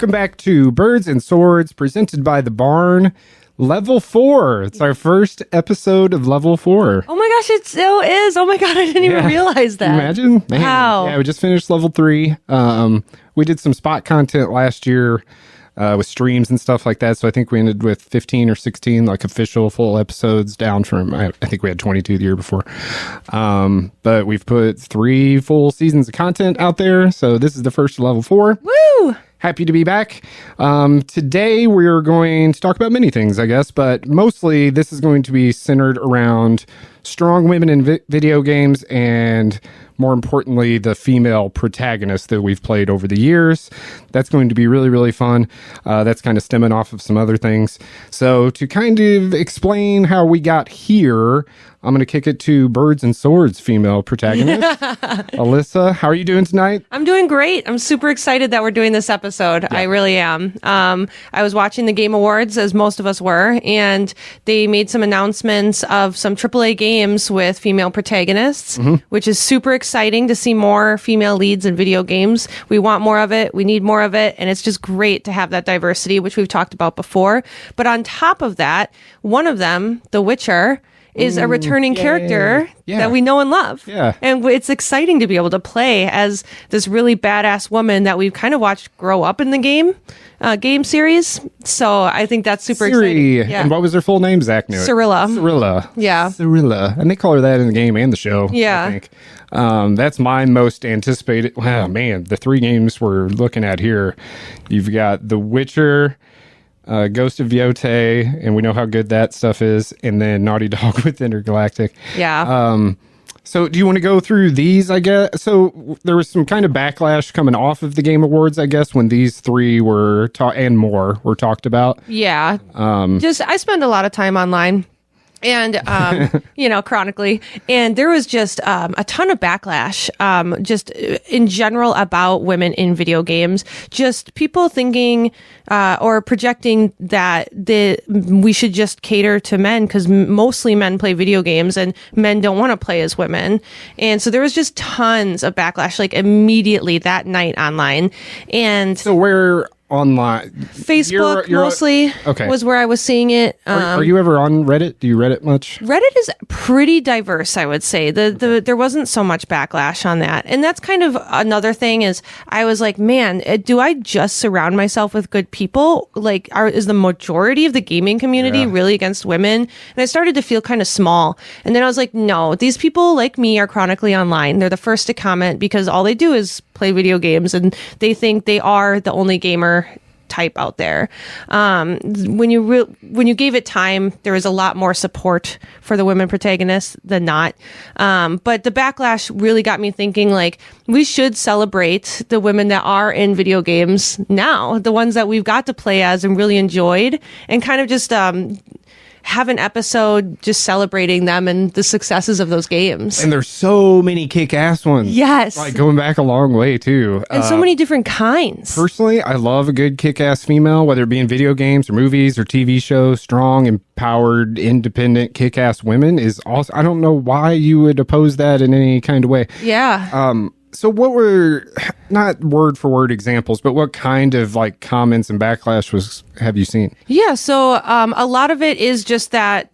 Welcome back to Birds and Swords, presented by The Barn. Level 4. It's our first episode of Level 4. Oh my gosh, it still is. Oh my God, I didn't even realize that. Can you imagine? Man. Wow. Yeah, we just finished Level 3. We did some spot content last year with streams and stuff like that. So I think we ended with 15 or 16 like official full episodes, down from, I think we had 22 the year before. But we've put 3 full seasons of content out there. So this is the first Level 4. Woo! Happy to be back. Today we're going to talk about many things, I guess, but mostly this is going to be centered around strong women in video games and, more importantly, the female protagonists that we've played over the years. That's going to be really, really fun. That's kind of stemming off of some other things. So to kind of explain how we got here, I'm going to kick it to Birds and Swords female protagonist. Alyssa, how are you doing tonight? I'm doing great. I'm super excited that we're doing this episode. Yeah. I really am. I was watching the Game Awards, as most of us were, and they made some announcements of some AAA games with female protagonists, which is super exciting to see more female leads in video games. We want more of it. We need more of it. And it's just great to have that diversity, which we've talked about before. But on top of that, one of them, The Witcher, is a returning character that we know and love. Yeah. And it's exciting to be able to play as this really badass woman that we've kind of watched grow up in the game series. So I think that's super exciting. Yeah. And what was her full name? Zach knew it. Cirilla. Yeah. Cirilla. And they call her that in the game and the show. Yeah. I think. That's my most anticipated. Wow, man. The 3 games we're looking at here. You've got The Witcher, Ghost of Yotei, and we know how good that stuff is, and then Naughty Dog with Intergalactic. Yeah. So do you want to go through these, I guess? So there was some kind of backlash coming off of the Game Awards, I guess, when these 3 were and more were talked about. Yeah. I spend a lot of time online. And, chronically. And there was just a ton of backlash, just in general about women in video games. Just people thinking or projecting that we should just cater to men because mostly men play video games and men don't want to play as women. And so there was just tons of backlash, like immediately that night online. And so where online? Facebook mostly was where I was seeing it. Are you ever on Reddit? Do you Reddit much? Reddit is pretty diverse, I would say. There wasn't so much backlash on that. And that's kind of another thing is I was like, man, do I just surround myself with good people? Like, is the majority of the gaming community really against women? And I started to feel kind of small. And then I was like, no, these people like me are chronically online. They're the first to comment because all they do is play video games and they think they are the only gamer type out there. When you gave it time, there was a lot more support for the women protagonists than not. But the backlash really got me thinking, like, we should celebrate the women that are in video games now, the ones that we've got to play as and really enjoyed, and kind of just have an episode just celebrating them and the successes of those games. And there's so many kick-ass ones. Yes. Like going back a long way too. And so many different kinds. Personally, I love a good kick-ass female, whether it be in video games or movies or TV shows. Strong, empowered, independent, kick-ass women is awesome. I don't know why you would oppose that in any kind of way. Yeah. So what were, not word for word examples, but what kind of like comments and backlash have you seen? Yeah, so a lot of it is just that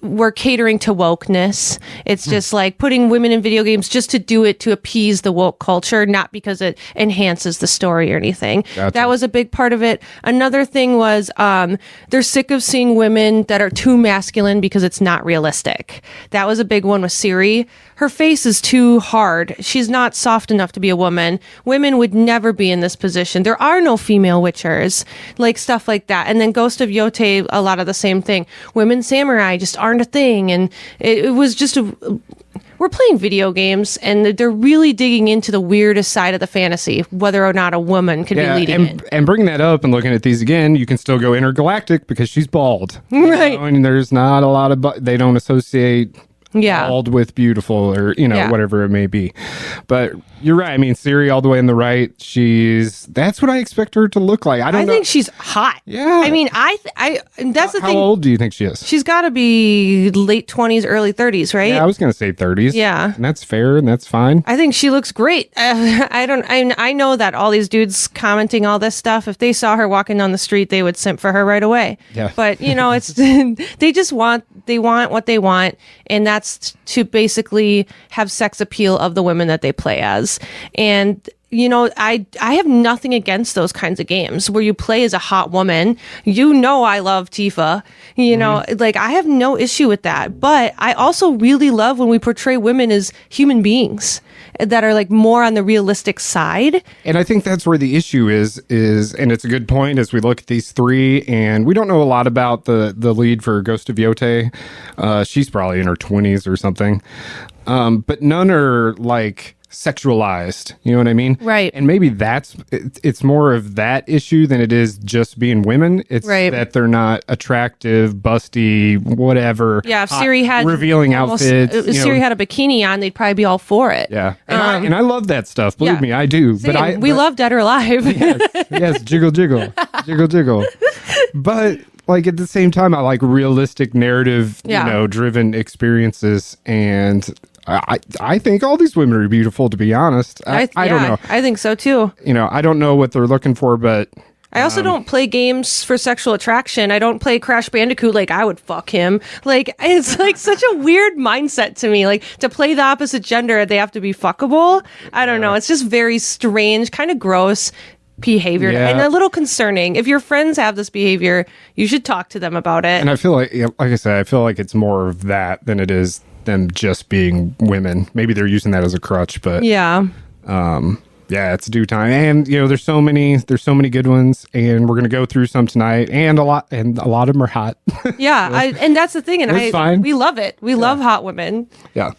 we're catering to wokeness. It's just like putting women in video games just to do it to appease the woke culture, not because it enhances the story or anything. Gotcha. That was a big part of it. Another thing was they're sick of seeing women that are too masculine because it's not realistic. That was a big one with Ciri. Her face is too hard. She's not soft enough to be a woman. Women would never be in this position. There are no female witchers, like stuff like that. And then Ghost of Yotei, a lot of the same thing. Women samurai just aren't a thing. And it was just we're playing video games and they're really digging into the weirdest side of the fantasy, whether or not a woman could be leading it. And bringing that up and looking at these again, you can still go intergalactic because she's bald. Right. And there's not a lot of, they don't associate bald with beautiful, or whatever it may be. But you're right. I mean, Siri all the way on the right. That's what I expect her to look like. I think she's hot. Yeah. I mean, that's the thing. How old do you think she is? She's got to be late 20s, early 30s, right? Yeah, I was going to say 30s. Yeah. And that's fair and that's fine. I think she looks great. I know that all these dudes commenting all this stuff, if they saw her walking down the street, they would simp for her right away. Yeah. But, it's they want what they want, and that's to basically have sex appeal of the women that they play as. And I have nothing against those kinds of games where you play as a hot woman. I love Tifa. Like, I have no issue with that. But I also really love when we portray women as human beings that are like more on the realistic side. And I think that's where the issue is, and it's a good point as we look at these three, and we don't know a lot about the lead for Ghost of Yote. She's probably in her 20s or something. But none are like sexualized, you know what I mean? Right. And maybe it's more of that issue than it is just being women. It's that they're not attractive, busty, whatever. Yeah, if Siri had revealing outfits, if Siri had a bikini on, they'd probably be all for it. Yeah, and I love that stuff. Believe me, I do. Same. But we love Dead or Alive. yes, jiggle, jiggle, jiggle, jiggle. But like at the same time, I like realistic narrative, driven experiences, and I think all these women are beautiful, to be honest. I don't know. I think so too. I don't know what they're looking for, but I also don't play games for sexual attraction. I don't play Crash Bandicoot like I would fuck him. Like, it's like such a weird mindset to me. Like, to play the opposite gender, they have to be fuckable. I don't know. It's just very strange, kind of gross behavior, and a little concerning. If your friends have this behavior, you should talk to them about it. And I feel like I said, I feel like it's more of that than it is them just being women. Maybe they're using that as a crutch, but it's due time. And there's so many good ones, and we're gonna go through some tonight, and a lot of them are hot. And that's the thing, and we love it. We love hot women. Yeah.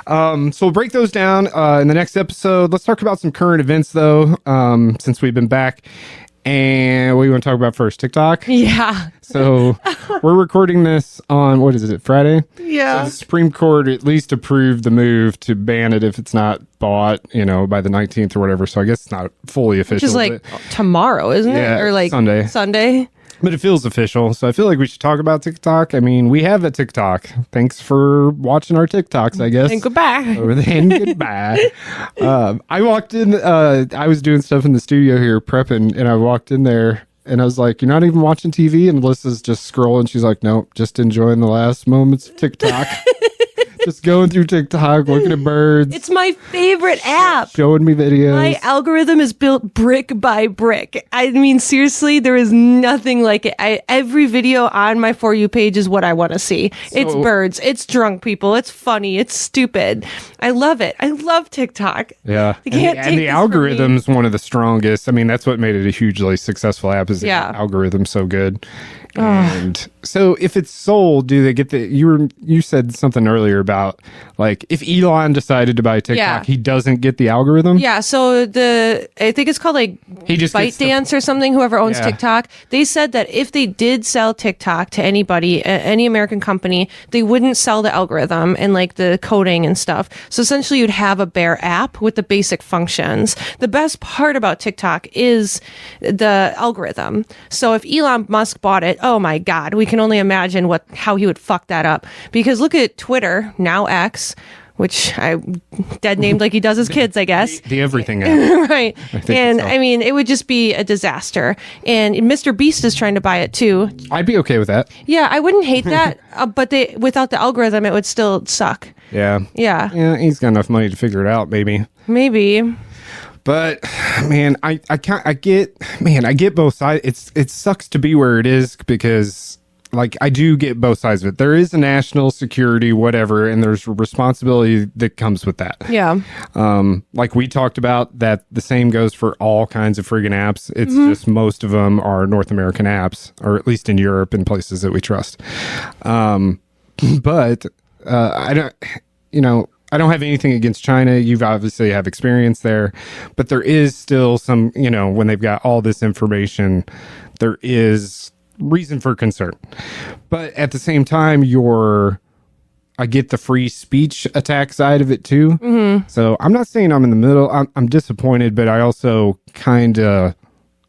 So we'll break those down in the next episode. Let's talk about some current events though, since we've been back. And what do you want to talk about first? TikTok? Yeah. So we're recording this on, what is it, Friday? Yeah. So the Supreme Court at least approved the move to ban it if it's not bought, by the 19th or whatever. So I guess it's not fully official. Which is like tomorrow, isn't it? Or like Sunday. But it feels official, so I feel like we should talk about TikTok. I mean, we have a TikTok. Thanks for watching our TikToks, I guess. And goodbye. And goodbye. I walked in, I was doing stuff in the studio here, prepping, and I walked in there, and I was like, "You're not even watching TV?" And Alyssa's just scrolling. She's like, "Nope, just enjoying the last moments of TikTok." Just going through TikTok, looking at birds. It's my favorite app. Showing me videos. My algorithm is built brick by brick. I mean, seriously, there is nothing like it. Every video on my For You page is what I want to see. It's birds. It's drunk people. It's funny. It's stupid. I love it. I love TikTok. Yeah. And the algorithm's one of the strongest. I mean, that's what made it a hugely successful app, is the algorithm's so good. And so if it's sold, do they get you said something earlier about like if Elon decided to buy TikTok, he doesn't get the algorithm? Yeah, so I think it's called like ByteDance or something, whoever owns TikTok. They said that if they did sell TikTok to anybody, any American company, they wouldn't sell the algorithm and like the coding and stuff. So essentially you'd have a bare app with the basic functions. The best part about TikTok is the algorithm. So if Elon Musk bought it, oh my God, we can only imagine how he would fuck that up. Because look at Twitter, now X, which I dead named like he does his kids, I guess. The everything app. Right. And I mean, it would just be a disaster. And Mr. Beast is trying to buy it too. I'd be okay with that. Yeah, I wouldn't hate that. But without the algorithm, it would still suck. Yeah. Yeah. Yeah, he's got enough money to figure it out, maybe. Maybe. But man, I get both sides. It sucks to be where it is, because like I do get both sides of it. There is a national security, whatever, and there's responsibility that comes with that. Yeah. Like we talked about, that the same goes for all kinds of friggin' apps. It's just most of them are North American apps, or at least in Europe and places that we trust. But I don't have anything against China. You've obviously have experience there, but there is still some, when they've got all this information, there is reason for concern. But at the same time, you're I get the free speech attack side of it too. Mm-hmm. So I'm not saying I'm in the middle. I'm disappointed, but I also kind of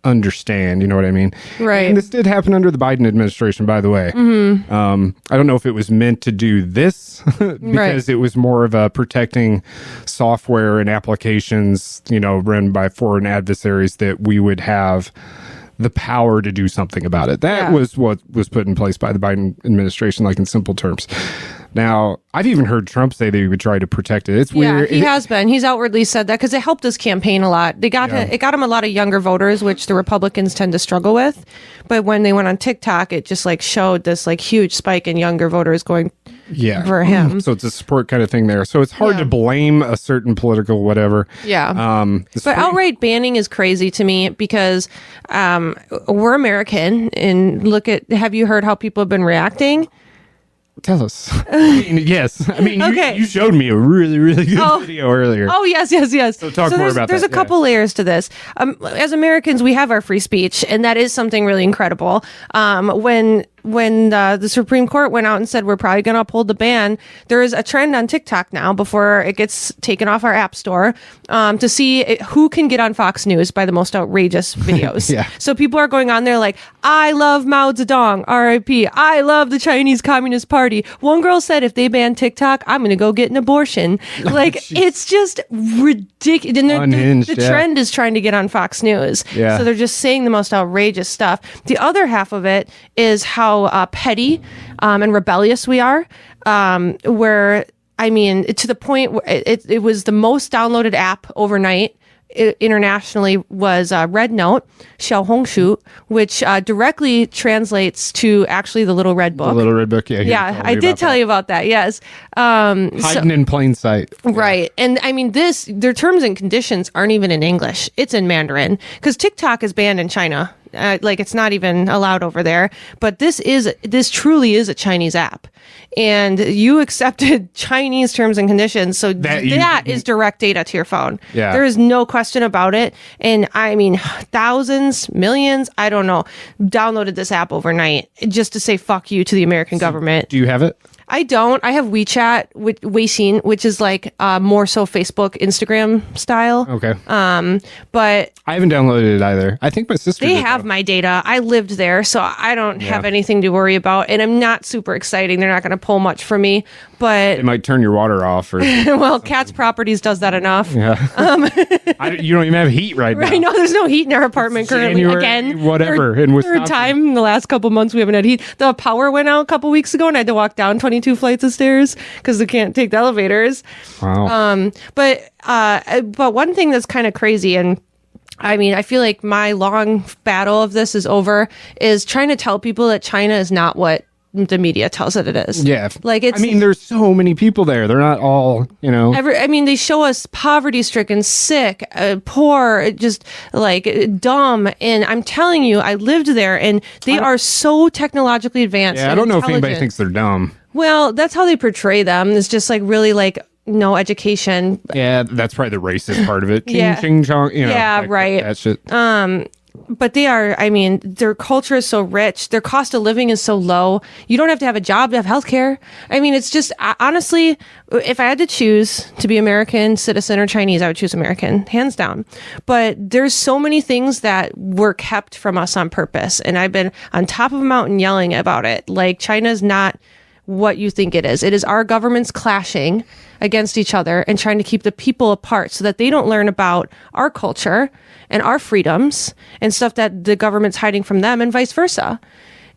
understand, you know what I mean? Right. And this did happen under the Biden administration, by the way. Mm-hmm. I don't know if it was meant to do this because it was more of a protecting software and applications, run by foreign adversaries, that we would have the power to do something about it. That was what was put in place by the Biden administration, like in simple terms. Now, I've even heard Trump say that he would try to protect it. It's weird. Yeah, he has been. He's outwardly said that because it helped his campaign a lot. It got him a lot of younger voters, which the Republicans tend to struggle with. But when they went on TikTok, it just showed this huge spike in younger voters going for him. So it's a support kind of thing there. So it's hard to blame a certain political whatever. Yeah. But outright banning is crazy to me because we're American, and have you heard how people have been reacting? Tell us. Yes. Okay. You showed me a really, really good video earlier. Oh, yes. So talk more about that. There's a couple layers to this. As Americans, we have our free speech, and that is something really incredible. When the Supreme Court went out and said we're probably going to uphold the ban, there is a trend on TikTok now, before it gets taken off our app store, to see who can get on Fox News by the most outrageous videos. So people are going on there like, I love Mao Zedong, R.I.P. I love the Chinese Communist Party. One girl said, if they ban TikTok, I'm going to go get an abortion. It's just ridiculous. And the trend is trying to get on Fox News. Yeah. So they're just saying the most outrageous stuff. The other half of it is how petty and rebellious we are, where, to the point where it was the most downloaded app overnight internationally was Red Note, Xiaohongshu, which directly translates to actually the Little Red Book. The Little Red Book, yeah. Yeah, I did tell you about that, yes. Hiding in plain sight. Right. And their terms and conditions aren't even in English. It's in Mandarin, because TikTok is banned in China. It's not even allowed over there. But this truly is a Chinese app. And you accepted Chinese terms and conditions. So that is direct data to your phone. Yeah. There is no question about it. And thousands, millions, I don't know, downloaded this app overnight just to say fuck you to the American government. Do you have it? I don't. I have WeChat, Weixin, which is more so Facebook, Instagram style. Okay. But I haven't downloaded it either. I think my sister they did, have though. My data. I lived there, so I don't have anything to worry about. And I'm not super exciting. They're not going to pull much from me. But it might turn your water off. Or well, Cat's Properties does that enough. Yeah. You don't even have heat right now. Right now, there's no heat in our apartment currently. Again, whatever. In Wisconsin. Third time in the last couple months we haven't had heat. The power went out a couple weeks ago, and I had to walk down 22 flights of stairs because they can't take the elevators. Wow. But one thing that's kind of crazy, and I feel like my long battle of this is over, is trying to tell people that China is not what the media tells it is. Yeah. It's, there's so many people there. They're not all, they show us poverty-stricken, sick, poor, just dumb. And I'm telling you, I lived there, and they are so technologically advanced. Yeah, I don't know if anybody thinks they're dumb. Well, that's how they portray them. It's just really no education. Yeah, that's probably the racist part of it. Yeah. Ching chong, right. That shit. But they are, their culture is so rich. Their cost of living is so low. You don't have to have a job to have healthcare. It's just, honestly, if I had to choose to be American, citizen, or Chinese, I would choose American, hands down. But there's so many things that were kept from us on purpose. And I've been on top of a mountain yelling about it. China's not what you think it is. It is our governments clashing against each other and trying to keep the people apart so that they don't learn about our culture and our freedoms and stuff that the government's hiding from them, and vice versa.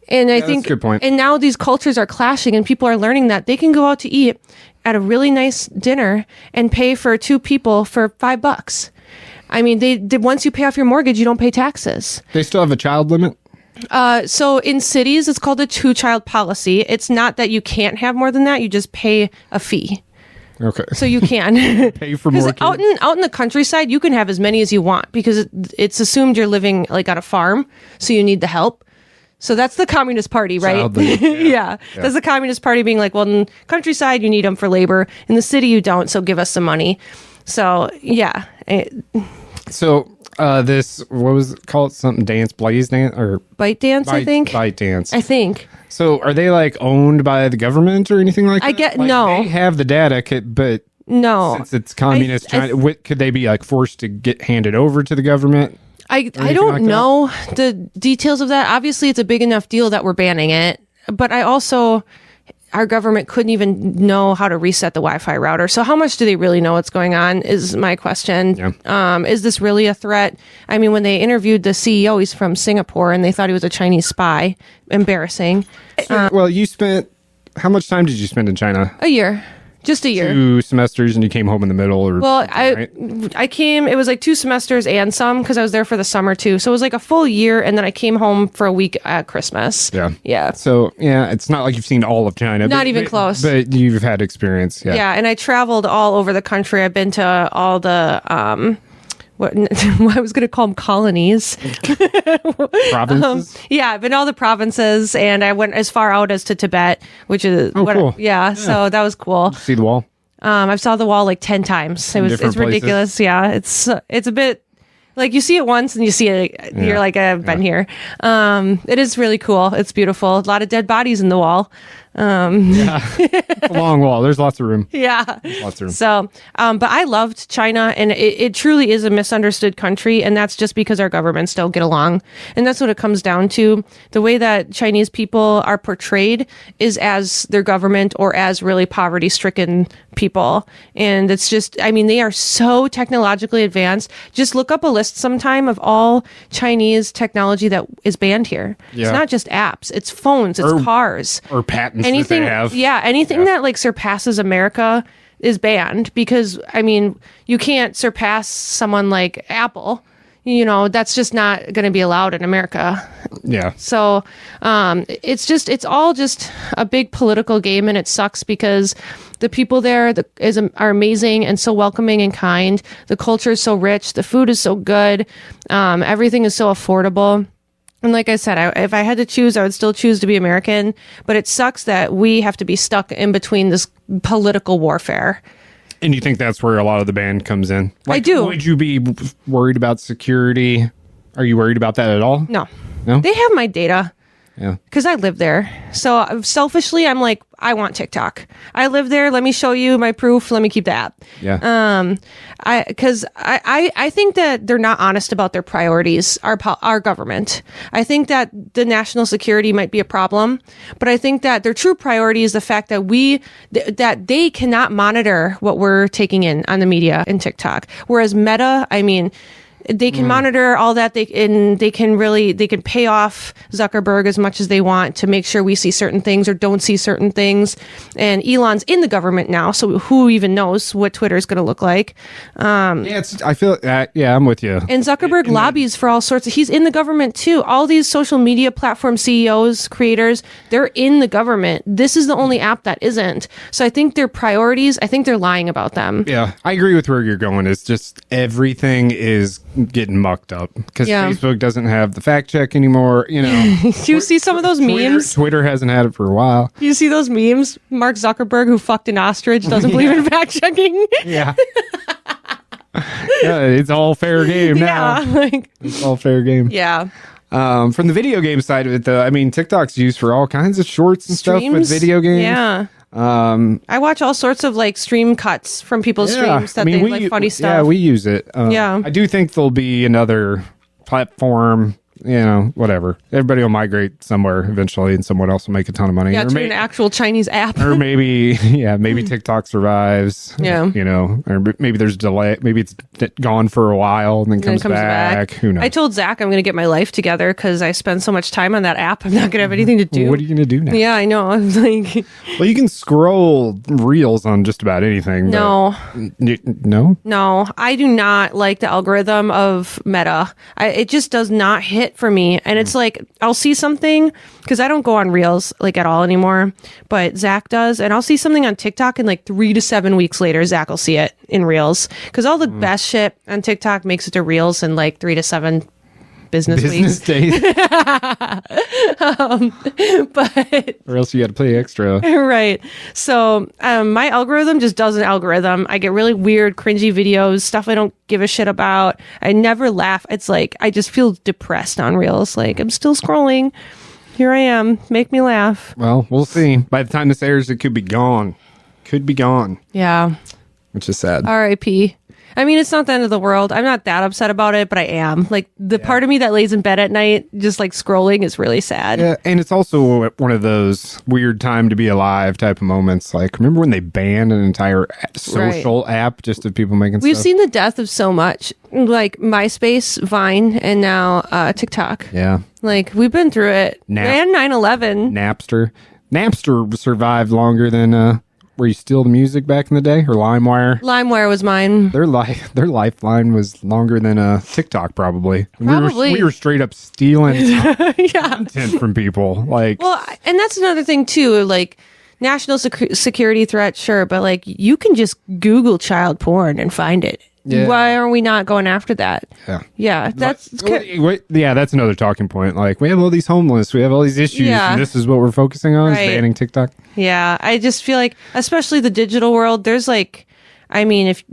And I think, that's a good point. And now these cultures are clashing, and people are learning that they can go out to eat at a really nice dinner and pay for two people for $5. Once you pay off your mortgage, you don't pay taxes. They still have a child limit? So in cities, it's called a 2-child policy. It's not that you can't have more than that. You just pay a fee. Okay. So you can pay for more. Out in the countryside, you can have as many as you want because it's assumed you're living on a farm, so you need the help. So that's the Communist Party, right? Yeah. That's the Communist Party being well, in countryside, you need them for labor. In the city, you don't, so give us some money. So, yeah. So This, what was it called? Something dance, blaze dance, or Bite dance, I think. Bite dance. I think. So are they like owned by the government or anything like that? I get like, no. They have the data, but No. since it's communist China, could they be like forced to get handed over to the government? I don't know the details of that. Obviously, it's a big enough deal that we're banning it. But our government couldn't even know how to reset the Wi-Fi router. So how much do they really know what's going on is my question. Yeah. Is this really a threat? I mean, when they interviewed the CEO, he's from Singapore, and they thought he was a Chinese spy. Embarrassing. Well, how much time did you spend in China? A year. Just a year. 2 semesters, and you came home in the middle? Well, right? I came, it was like 2 semesters and some, because I was there for the summer too. So it was like a full year, and then I came home for a week at Christmas. Yeah. Yeah. So, yeah, it's not like you've seen all of China. Not even close. But you've had experience. Yeah. Yeah, and I traveled all over the country. I've been to all the, what I was going to call them colonies. Provinces? Yeah, I've been to all the provinces, and I went as far out as to Tibet, which is cool. Yeah, so that was cool. See the wall? I saw the wall like 10 times. It's ridiculous. Yeah, it's a bit like you see it once and you see it. You're like, I've been here. It is really cool. It's beautiful. A lot of dead bodies in the wall. It's a long wall. There's lots of room. Yeah. Lots of room. So, but I loved China, and it truly is a misunderstood country, and that's just because our governments don't get along. And that's what it comes down to. The way that Chinese people are portrayed is as their government or as really poverty-stricken people. And it's just, I mean, they are so technologically advanced. Just look up a list sometime of all Chinese technology that is banned here. Yeah. It's not just apps, it's phones, it's cars. Or patents Anything, that they have. yeah, anything that like surpasses America is banned, because I mean, you can't surpass someone like Apple. You know, that's just not going to be allowed in America. Yeah. So it's all just a big political game, and it sucks because the people there are amazing and so welcoming and kind. The culture is so rich. The food is so good. Everything is so affordable. And like I said, if I had to choose, I would still choose to be American. But it sucks that we have to be stuck in between this political warfare. And you think that's where a lot of the ban comes in? I do. Would you be worried about security? Are you worried about that at all? No. No? They have my data. Yeah. Because I live there. So selfishly, I'm like, I want TikTok. I live there. Let me show you my proof. Let me keep the app. Yeah. Because I think that they're not honest about their priorities, our government. I think that the national security might be a problem, but I think that their true priority is the fact that that they cannot monitor what we're taking in on the media and TikTok. Whereas Meta, I mean, they can monitor all that. They can pay off Zuckerberg as much as they want to make sure we see certain things or don't see certain things. And Elon's in the government now, so who even knows what Twitter is going to look like? I feel that. Yeah, I'm with you. And Zuckerberg lobbies for all sorts of. He's in the government too. All these social media platform CEOs, creators, they're in the government. This is the only app that isn't. So I think their priorities. I think they're lying about them. Yeah, I agree with where you're going. It's just everything is getting mucked up because Facebook doesn't have the fact check anymore. You know, do you see some of those memes? Twitter hasn't had it for a while. Do you see those memes? Mark Zuckerberg, who fucked an ostrich, doesn't believe in fact checking. Yeah. Yeah, it's all fair game now. Yeah, it's all fair game. Yeah. From the video game side of it, though, I mean, TikTok's used for all kinds of shorts and stuff with video games. Yeah. I watch all sorts of like stream cuts from people's streams that they like funny stuff. Yeah, we use it. I do think there'll be another platform. You know, whatever. Everybody will migrate somewhere eventually, and someone else will make a ton of money. Yeah, to an actual Chinese app. Or maybe TikTok survives. Yeah. You know, or maybe there's a delay. Maybe it's gone for a while and then comes back. Who knows? I told Zach I'm going to get my life together because I spend so much time on that app. I'm not going to have anything to do. What are you going to do now? Yeah, I know. I'm like, well, you can scroll reels on just about anything. No. No? No, I do not like the algorithm of Meta. It just does not hit for me. And it's like, I'll see something, because I don't go on Reels like at all anymore, but Zach does. And I'll see something on TikTok, and like 3 to 7 weeks later, Zach will see it in Reels. Because all the best shit on TikTok makes it to Reels in like 3 to 7 business week. days. But Or else you got to pay extra. right. So my algorithm just does an algorithm. I get really weird, cringy videos, stuff I don't give a shit about. I never laugh. It's like I just feel depressed on Reels. Like I'm still scrolling. Here I am. Make me laugh. Well, we'll see. By the time this airs, it could be gone. Could be gone. Yeah. Which is sad. R.I.P. I mean, it's not the end of the world. I'm not that upset about it, but I am. Like, the part of me that lays in bed at night, just like scrolling, is really sad. Yeah, and it's also one of those weird time to be alive type of moments. Like, remember when they banned an entire social app just of people making We've stuff? seen the death of so much, like MySpace, Vine, and now TikTok. Yeah. Like, we've been through it. And 9/11. Napster survived longer than where you steal the music back in the day, or LimeWire. LimeWire was mine. Their lifeline was longer than TikTok, probably. Probably. We were straight up stealing Yeah. content from people. Like, Well, and that's another thing, too. Like, national security threat, sure, but like, you can just Google child porn and find it. Yeah. Why are we not going after that? yeah. Yeah, that's Yeah, that's another talking point. Like, we have all these homeless, we have all these issues, Yeah. and this is what we're focusing on, is Right. banning TikTok. yeah. I just feel like, especially the digital world, there's like, I mean, if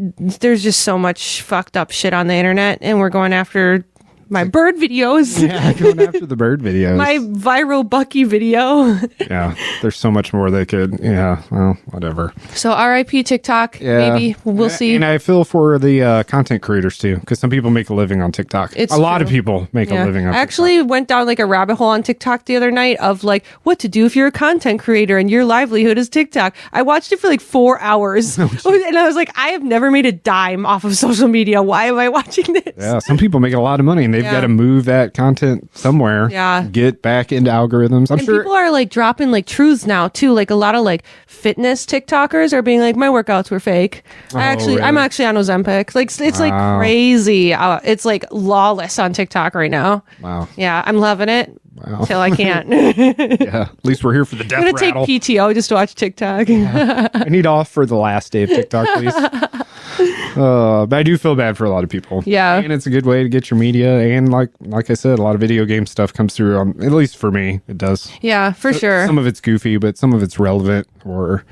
there's just so much fucked up shit on the internet, and we're going after my bird videos, Yeah, going after the bird videos. my viral Bucky video. Yeah, there's so much more they could. Yeah, well, whatever. So R.I.P. TikTok. Yeah. Maybe we'll see. And I feel for the content creators too, because some people make a living on TikTok. It's a lot of true. people make a Yeah. living on I actually went down like a rabbit hole on TikTok the other night of like what to do if you're a content creator and your livelihood is TikTok. I watched it for like 4 hours and I was like, I have never made a dime off of social media. Why am I watching this? Yeah, some people make a lot of money, and they've Yeah. got to move that content somewhere. Yeah. Get back into algorithms. I'm And sure. people are like dropping like truths now too. Like a lot of like fitness TikTokers are being like, my workouts were fake. I'm really? actually on Ozempic. Like it's like Wow. crazy. It's like lawless on TikTok right now. Wow. Yeah, I'm loving it Wow. till I can't. Yeah. At least we're here for the death I'm gonna take rattle. PTO just to watch TikTok. I need off for the last day of TikTok, please. But I do feel bad for a lot of people. Yeah. And it's a good way to get your media. And like I said, a lot of video game stuff comes through. At least for me, it does. Yeah, for sure. Some of it's goofy, but some of it's relevant. Or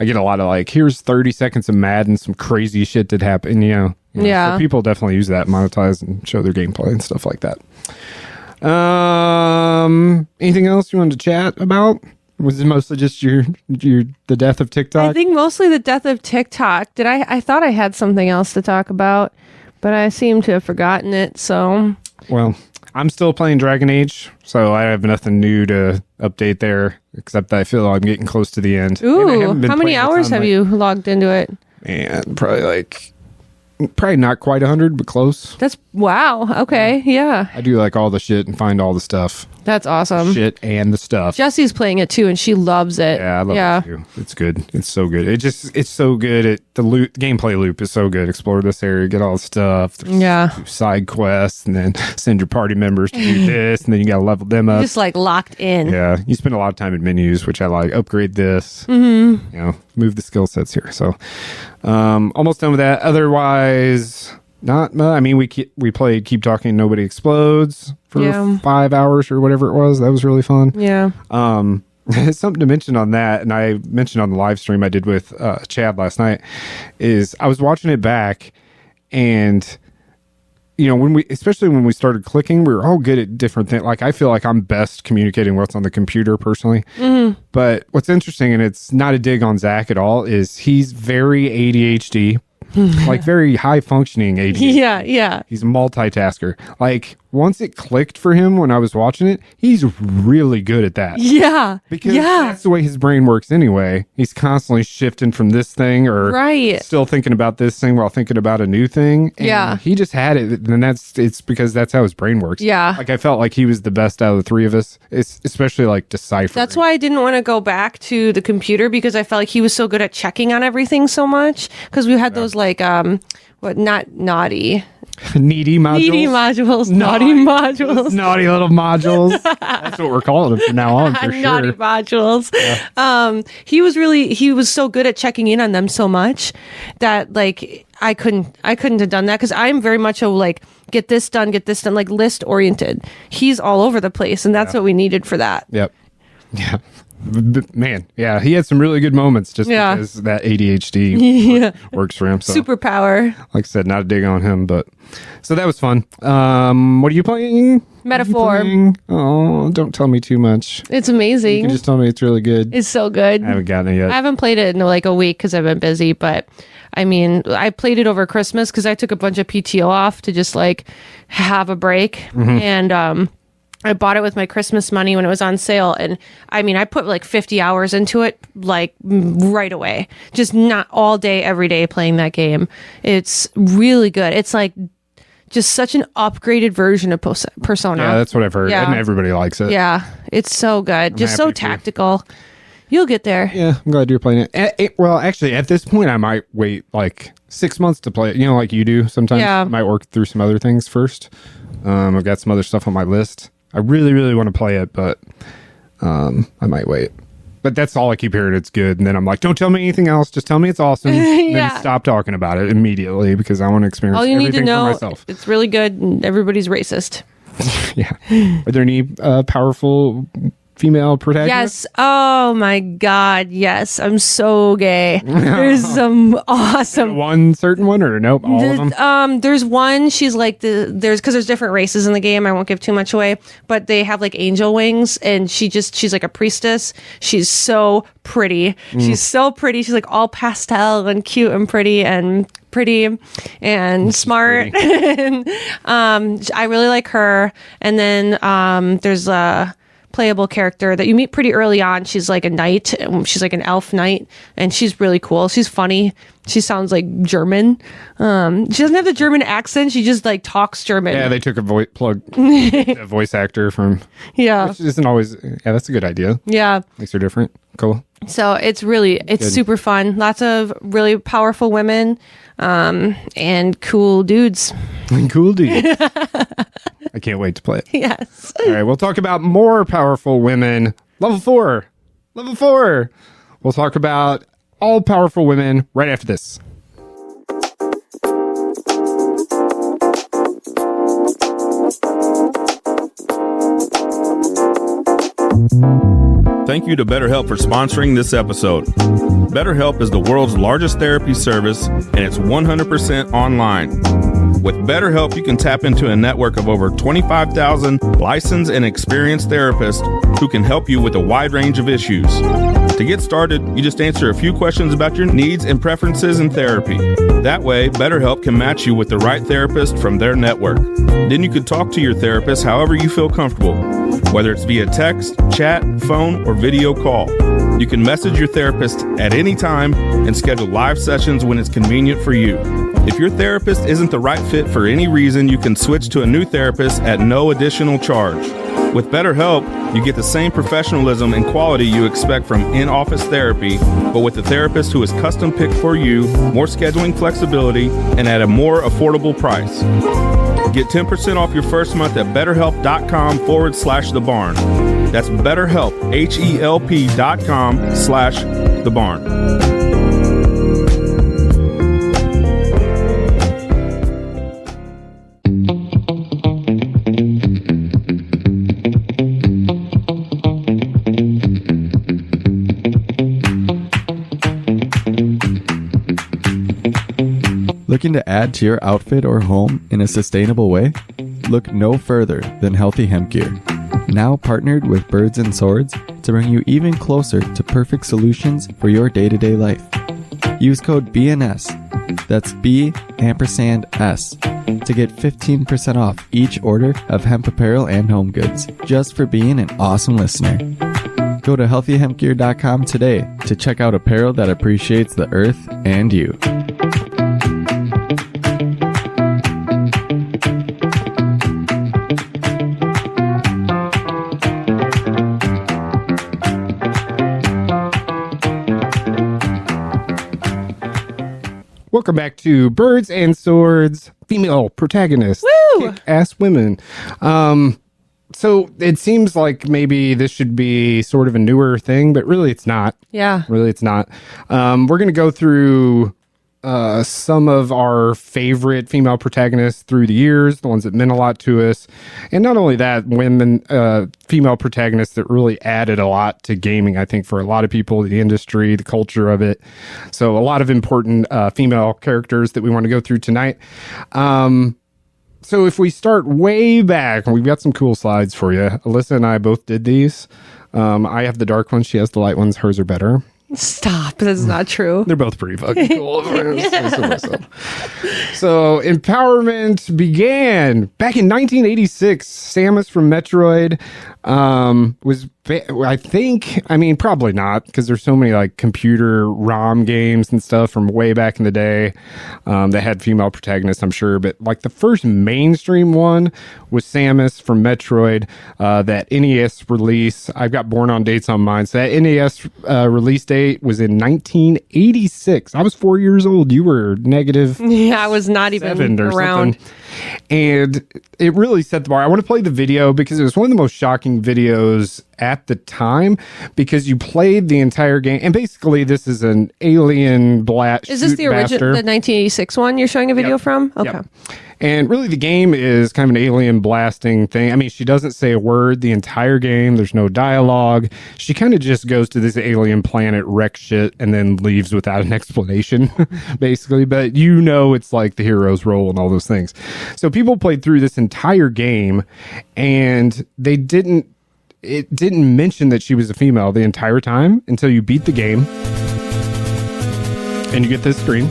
I get a lot of like, here's 30 seconds of Madden, some crazy shit that happened. Yeah. So people definitely use that, monetize, and show their gameplay and stuff like that. Anything else you wanted to chat about? Was it mostly just the death of TikTok? I think mostly the death of TikTok. I thought I had something else to talk about, but I seem to have forgotten it. So Well, I'm still playing Dragon Age, so I have nothing new to update there, except that I feel I'm getting close to the end. And I ooh, haven't been how many playing a hours ton have you logged into it? And probably not quite 100, but close. That's wow. Okay, yeah, I do like all the shit and find all the stuff. that's awesome. Shit and the stuff. Jesse's playing it too, and she loves it. Yeah, I love it too. It's good. It's so good. It's so good. The gameplay loop is so good. Explore this area, get all the stuff. There's Yeah. side quests, and then send your party members to do this, and then you got to level them up. Just like locked in. Yeah, you spend a lot of time in menus, which I like. Upgrade this. Mm-hmm. Move the skill sets here. So, almost done with that. Otherwise, not much. I mean, we played Keep Talking, Nobody Explodes for 5 hours or whatever it was. That was really fun. Yeah. Something to mention on that, and I mentioned on the live stream I did with Chad last night, is I was watching it back, and especially when we started clicking, we were all good at different things. Like, I feel like I'm best communicating what's on the computer personally. Mm-hmm. But what's interesting, and it's not a dig on Zach at all, is he's very ADHD, like very high functioning ADHD. Yeah. He's a multitasker. Like, once it clicked for him when I was watching it, he's really good at that. Yeah. Because that's the way his brain works anyway. He's constantly shifting from this thing or still thinking about this thing while thinking about a new thing. And he just had it. And it's because that's how his brain works. Yeah. Like, I felt like he was the best out of the three of us, especially like deciphering. That's why I didn't want to go back to the computer, because I felt like he was so good at checking on everything so much. Because we had those like, not naughty. Needy modules. Naughty modules. Naughty little modules. That's what we're calling them from now on, for sure. Naughty modules. Yeah. He was so good at checking in on them so much that like I couldn't have done that because I'm very much a like get this done, like list oriented. He's all over the place, and that's what we needed for that. Yep. Yeah. Man, yeah, he had some really good moments just because that ADHD works for him. So, superpower. Like I said, not a dig on him, but so that was fun. What are you playing? Metaphor. Oh, don't tell me too much. It's amazing. You can just tell me it's really good. It's so good. I haven't gotten it yet. I haven't played it in like a week because I've been busy, but I mean, I played it over Christmas because I took a bunch of PTO off to just like have a break. And I bought it with my Christmas money when it was on sale. And I mean, I put like 50 hours into it, like right away. Just not all day, every day playing that game. It's really good. It's like just such an upgraded version of Persona. Yeah, that's what I've heard. Yeah. And everybody likes it. Yeah, it's so good. Just so tactical. You'll get there. Yeah, I'm glad you're playing it. Well, actually, at this point, I might wait like 6 months to play it. You know, like you do sometimes. Yeah. I might work through some other things first. I've got some other stuff on my list. I really, really want to play it, but I might wait. But that's all I keep hearing. It's good. And then I'm like, don't tell me anything else. Just tell me it's awesome. Then stop talking about it immediately because I want to experience all you everything need to know, for myself. it's really good and everybody's racist. Yeah. Are there any powerful female protagonists? Yes. Oh my God. Yes. I'm so gay. There's some awesome. One certain one or nope? All of them? There's one. She's like because there's different races in the game. I won't give too much away, but they have like angel wings, and she's like a priestess. She's so pretty. She's so pretty. She's like all pastel and cute and pretty and smart. And I really like her. And then there's a playable character that you meet pretty early on. She's like a knight. She's like an elf knight, and she's really cool. She's funny. She sounds like German. She doesn't have the German accent. She just like talks German. Yeah, they took a voice actor from. Yeah, which isn't always. Yeah, that's a good idea. Yeah, makes her different. Cool. So it's super fun. Lots of really powerful women, and cool dudes. Cool dudes. I can't wait to play it. Yes. All right, we'll talk about more powerful women. Level 4. We'll talk about all powerful women right after this. Thank you to BetterHelp for sponsoring this episode. BetterHelp is the world's largest therapy service, and it's 100% online. With BetterHelp, you can tap into a network of over 25,000 licensed and experienced therapists who can help you with a wide range of issues. To get started, you just answer a few questions about your needs and preferences in therapy. That way, BetterHelp can match you with the right therapist from their network. Then you can talk to your therapist however you feel comfortable, whether it's via text, chat, phone, or video call. You can message your therapist at any time and schedule live sessions when it's convenient for you. If your therapist isn't the right fit for any reason, you can switch to a new therapist at no additional charge. With BetterHelp, you get the same professionalism and quality you expect from in-office therapy, but with a therapist who is custom picked for you, more scheduling flexibility, and at a more affordable price. Get 10% off your first month at BetterHelp.com/thebarn. That's BetterHelp, HELP.com/thebarn. Looking to add to your outfit or home in a sustainable way? Look no further than Healthy Hemp Gear. Now partnered with Birds and Swords to bring you even closer to perfect solutions for your day-to-day life. Use code BNS, that's B&S, to get 15% off each order of hemp apparel and home goods, just for being an awesome listener. Go to healthyhempgear.com today to check out apparel that appreciates the earth and you. Welcome back to Birds and Swords, female protagonists, kick-ass women. So it seems like maybe this should be sort of a newer thing, but really it's not. Yeah. Really it's not. We're going to go through some of our favorite female protagonists through the years, the ones that meant a lot to us. And not only that, women, female protagonists that really added a lot to gaming, I think, for a lot of people, the industry, the culture of it. So a lot of important female characters that we want to go through tonight. So if we start way back, we've got some cool slides for you. Alyssa and I both did these. I have the dark ones. She has the light ones. Hers are better. Stop. That's not true. They're both pretty fucking cool. So empowerment began back in 1986. Samus from Metroid was, probably not, because there's so many like computer ROM games and stuff from way back in the day that had female protagonists, I'm sure. But like the first mainstream one was Samus from Metroid, that NES release. I've got born on dates on mine. So that NES release date was in 1986. I was 4 years old. You were negative. Yeah, I was not even around. Something. And it really set the bar. I want to play the video because it was one of the most shocking videos at the time, because you played the entire game. And basically, this is an alien blast. Is this the original, the 1986 one you're showing a video from? Okay. Yep. And really, the game is kind of an alien blasting thing. I mean, she doesn't say a word the entire game. There's no dialogue. She kind of just goes to this alien planet, wrecks shit, and then leaves without an explanation, basically. But you know it's like the hero's role and all those things. So people played through this entire game, and it didn't mention that she was a female the entire time until you beat the game. And you get this screen.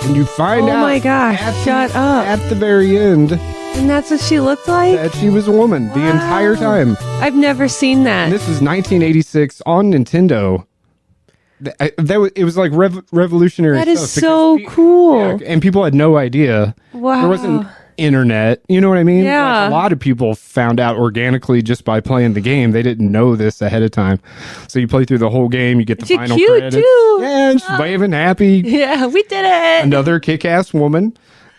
And you find out, oh my gosh, shut up, at the very end, and that's what she looked like? That she was a woman the entire time. I've never seen that. And this was 1986 on Nintendo. It was like revolutionary stuff. That is so because cool. Yeah, and people had no idea. Wow. There wasn't internet. You know what I mean? Yeah. Like, a lot of people found out organically just by playing the game. They didn't know this ahead of time. So you play through the whole game. You get the final cute credits. Too. Yeah, and she's waving happy. Yeah, we did it. Another kick-ass woman.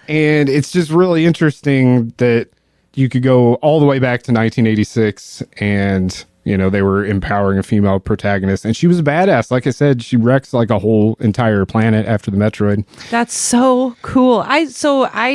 And it's just really interesting that you could go all the way back to 1986 and, you know, they were empowering a female protagonist. And she was a badass. Like I said, she wrecks like a whole entire planet after the Metroid. That's so cool. I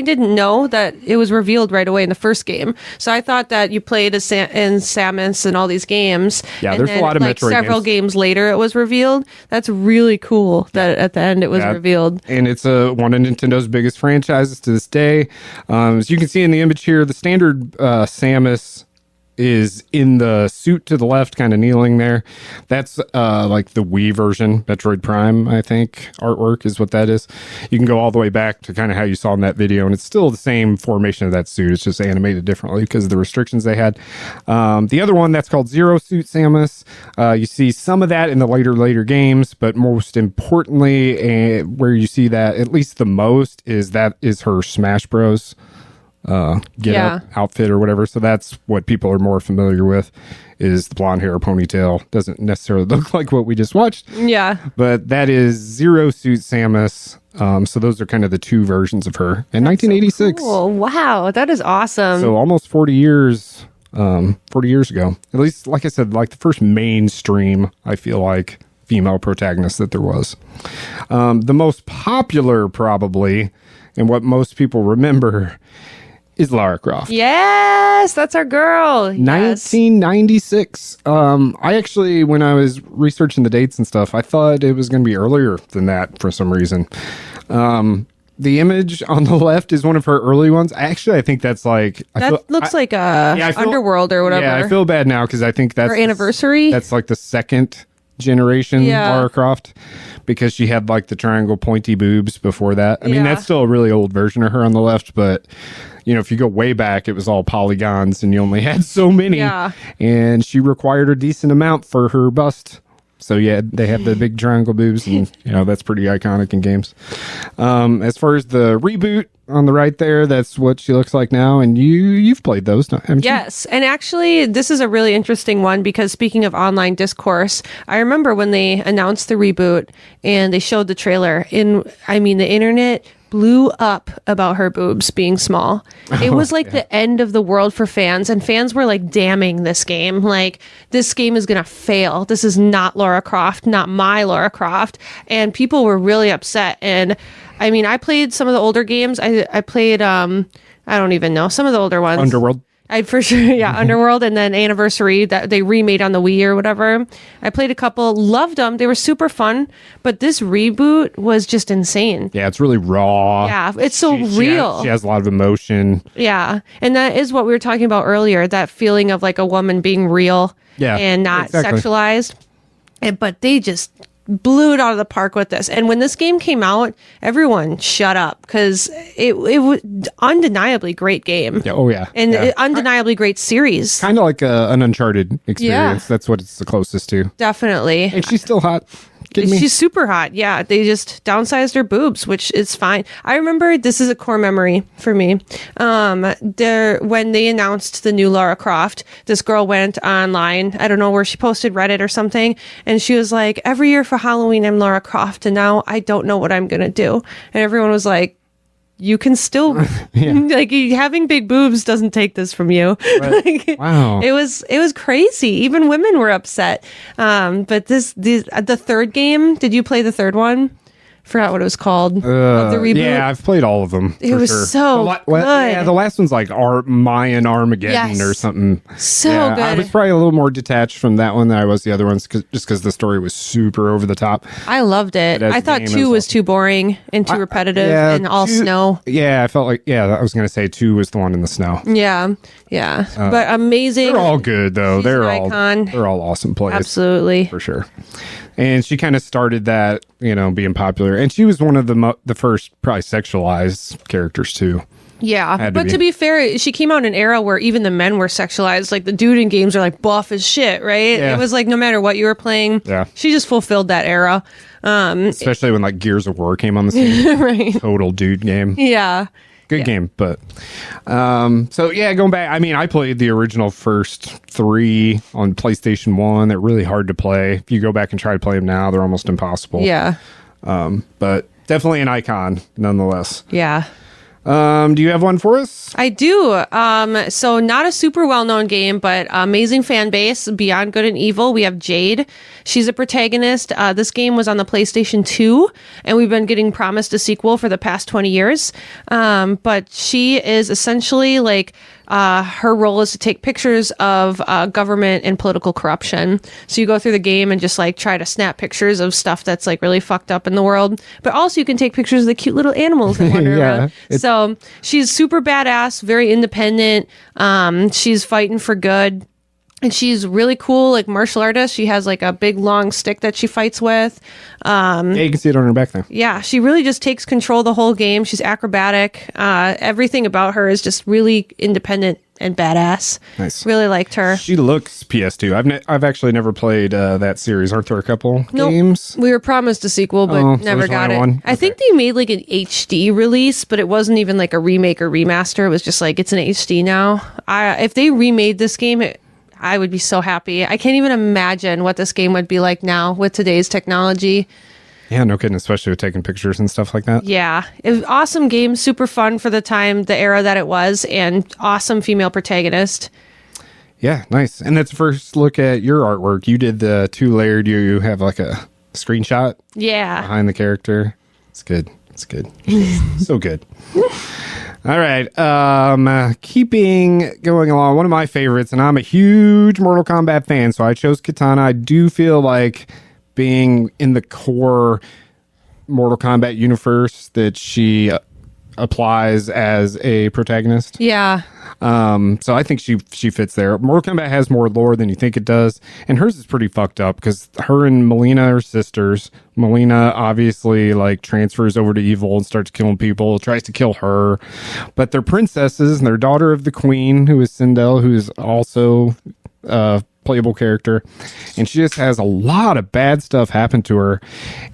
didn't know that it was revealed right away in the first game. So I thought that you played in Samus and all these games. Yeah, and there's then, a lot of like, Metroid several games later it was revealed. That's really cool that at the end it was revealed. And it's one of Nintendo's biggest franchises to this day. As you can see in the image here, the standard Samus is in the suit to the left, kind of kneeling there. That's like the Wii version, Metroid Prime, I think. Artwork is what that is. You can go all the way back to kind of how you saw in that video, and it's still the same formation of that suit. It's just animated differently because of the restrictions they had. The other one, that's called Zero Suit Samus. You see some of that in the later games, but most importantly, where you see that at least the most is her Smash Bros. Get up outfit or whatever. So that's what people are more familiar with, is the blonde hair ponytail. Doesn't necessarily look like what we just watched. Yeah. But that is Zero Suit Samus. So those are kind of the two versions of her in 1986. So cool. Wow, that is awesome. So almost 40 years ago. At least, like I said, like the first mainstream, I feel like, female protagonist that there was. The most popular, probably, and what most people remember, is Lara Croft. Yes, that's our girl. 1996. I actually, when I was researching the dates and stuff, I thought it was going to be earlier than that for some reason. The image on the left is one of her early ones. Actually, I think that's like... looks like Underworld or whatever. Yeah, I feel bad now because I think that's... Her anniversary? That's like the second generation Lara Croft, because she had like the triangle pointy boobs before that. I mean, that's still a really old version of her on the left, but you know, if you go way back, it was all polygons and you only had so many. Yeah. And she required a decent amount for her bust. So yeah, they have the big triangle boobs, and you know, that's pretty iconic in games. As far as the reboot on the right there, that's what she looks like now, and you've played those, haven't you? Yes, and actually, this is a really interesting one, because speaking of online discourse, I remember when they announced the reboot and they showed the trailer, the internet blew up about her boobs being small. It was like the end of the world for fans, and fans were like damning this game. Like, this game is going to fail. This is not Lara Croft, not my Lara Croft. And people were really upset. And I mean, I played some of the older games. I played, I don't even know, some of the older ones. Underworld. I for sure, yeah, Underworld, and then Anniversary that they remade on the Wii or whatever. I played a couple, loved them. They were super fun, but this reboot was just insane. Yeah, it's really raw. Yeah, it's so real. She has a lot of emotion. Yeah, and that is what we were talking about earlier, that feeling of like a woman being real and not sexualized. But they just blew it out of the park with this. And when this game came out, everyone shut up because it was undeniably great game. Yeah, oh yeah. And undeniably great series. Kind of like an Uncharted experience. That's what it's the closest to. Definitely. And she's still hot. Kidding me? She's super hot. Yeah, they just downsized her boobs, which is fine. I remember, this is a core memory for me. When they announced the new Lara Croft, this girl went online. I don't know where she posted, Reddit or something, and she was like, "Every year for Halloween, I'm Lara Croft, and now I don't know what I'm gonna do." And everyone was like, "You can still like, having big boobs doesn't take this from you." Like, wow, it was crazy. Even women were upset. But the third game. Did you play the third one? Forgot what it was called. Of the reboot. Yeah, I've played all of them. It was so good. Yeah, the last one's like Mayan Armageddon or something. So good. I was probably a little more detached from that one than I was the other ones, just because the story was super over the top. I loved it. I thought 2 was too boring and too repetitive and all snow. Yeah, I felt like, I was going to say 2 was the one in the snow. Yeah. But amazing. They're all good, though. She's They're all awesome plays. Absolutely. For sure. And she kind of started that, being popular. And she was one of the first probably sexualized characters, too. Yeah, but to be fair, she came out in an era where even the men were sexualized. Like, the dude in games are like buff as shit, right? Yeah. It was like no matter what you were playing, she just fulfilled that era. Especially when like Gears of War came on the scene. Right. Total dude game. Yeah. Good game, but going back, I mean, I played the original first 3 on PlayStation 1. They're really hard to play. If you go back and try to play them now, they're almost impossible. Yeah. But definitely an icon, nonetheless. Yeah. Do you have one for us? I do. So not a super well-known game, but amazing fan base, Beyond Good and Evil. We have Jade. She's a protagonist. This game was on the PlayStation 2, and we've been getting promised a sequel for the past 20 years. But she is essentially like, her role is to take pictures of government and political corruption. So you go through the game and just like try to snap pictures of stuff that's like really fucked up in the world. But also you can take pictures of the cute little animals that wander around. So she's super badass, very independent. She's fighting for good. And she's really cool, like martial artist. She has like a big long stick that she fights with. Yeah, you can see it on her back there. Yeah, she really just takes control of the whole game. She's acrobatic. Everything about her is just really independent and badass. Nice. Really liked her. She looks PS2. I've actually never played that series. Aren't there a couple games? We were promised a sequel, but never got it. One? I think they made like an HD release, but it wasn't even like a remake or remaster. It was just like, it's an HD now. If they remade this game, I would be so happy. I can't even imagine what this game would be like now with today's technology. Yeah, no kidding, especially with taking pictures and stuff like that. Yeah. It was awesome game, super fun for the time, the era that it was, and awesome female protagonist. Yeah, nice. And that's the first look at your artwork. You did the 2-layered, you have like a screenshot behind the character. It's good. It's good. So good. All right. Keeping going along, one of my favorites, and I'm a huge Mortal Kombat fan, so I chose Katana. I do feel like being in the core Mortal Kombat universe that she applies as a protagonist. Yeah. So I think she fits there. Mortal Kombat has more lore than you think it does, and hers is pretty fucked up because her and Melina are sisters. Melina obviously like transfers over to evil and starts killing people, tries to kill her, but they're princesses and they're daughter of the queen, who is Sindel, who is also playable character, and she just has a lot of bad stuff happen to her,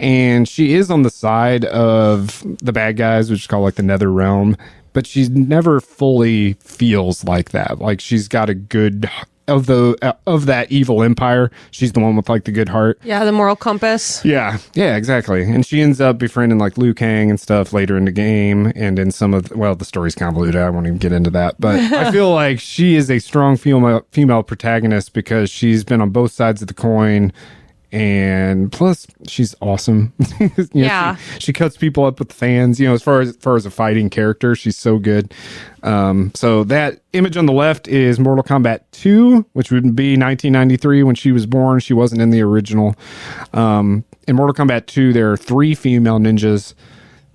and she is on the side of the bad guys, which is called like the Nether Realm, but she never fully feels like that. Like she's got a good of that evil empire. She's the one with like the good heart. Yeah, the moral compass. Yeah, exactly. And she ends up befriending like Liu Kang and stuff later in the game, and in some of the story's convoluted. I won't even get into that, but I feel like she is a strong female protagonist because she's been on both sides of the coin. And plus, she's awesome. Yeah, she cuts people up with the fans. As far as a fighting character, she's so good. So that image on the left is Mortal Kombat 2, which would be 1993 when she was born. She wasn't in the original. In Mortal Kombat 2, there are 3 female ninjas.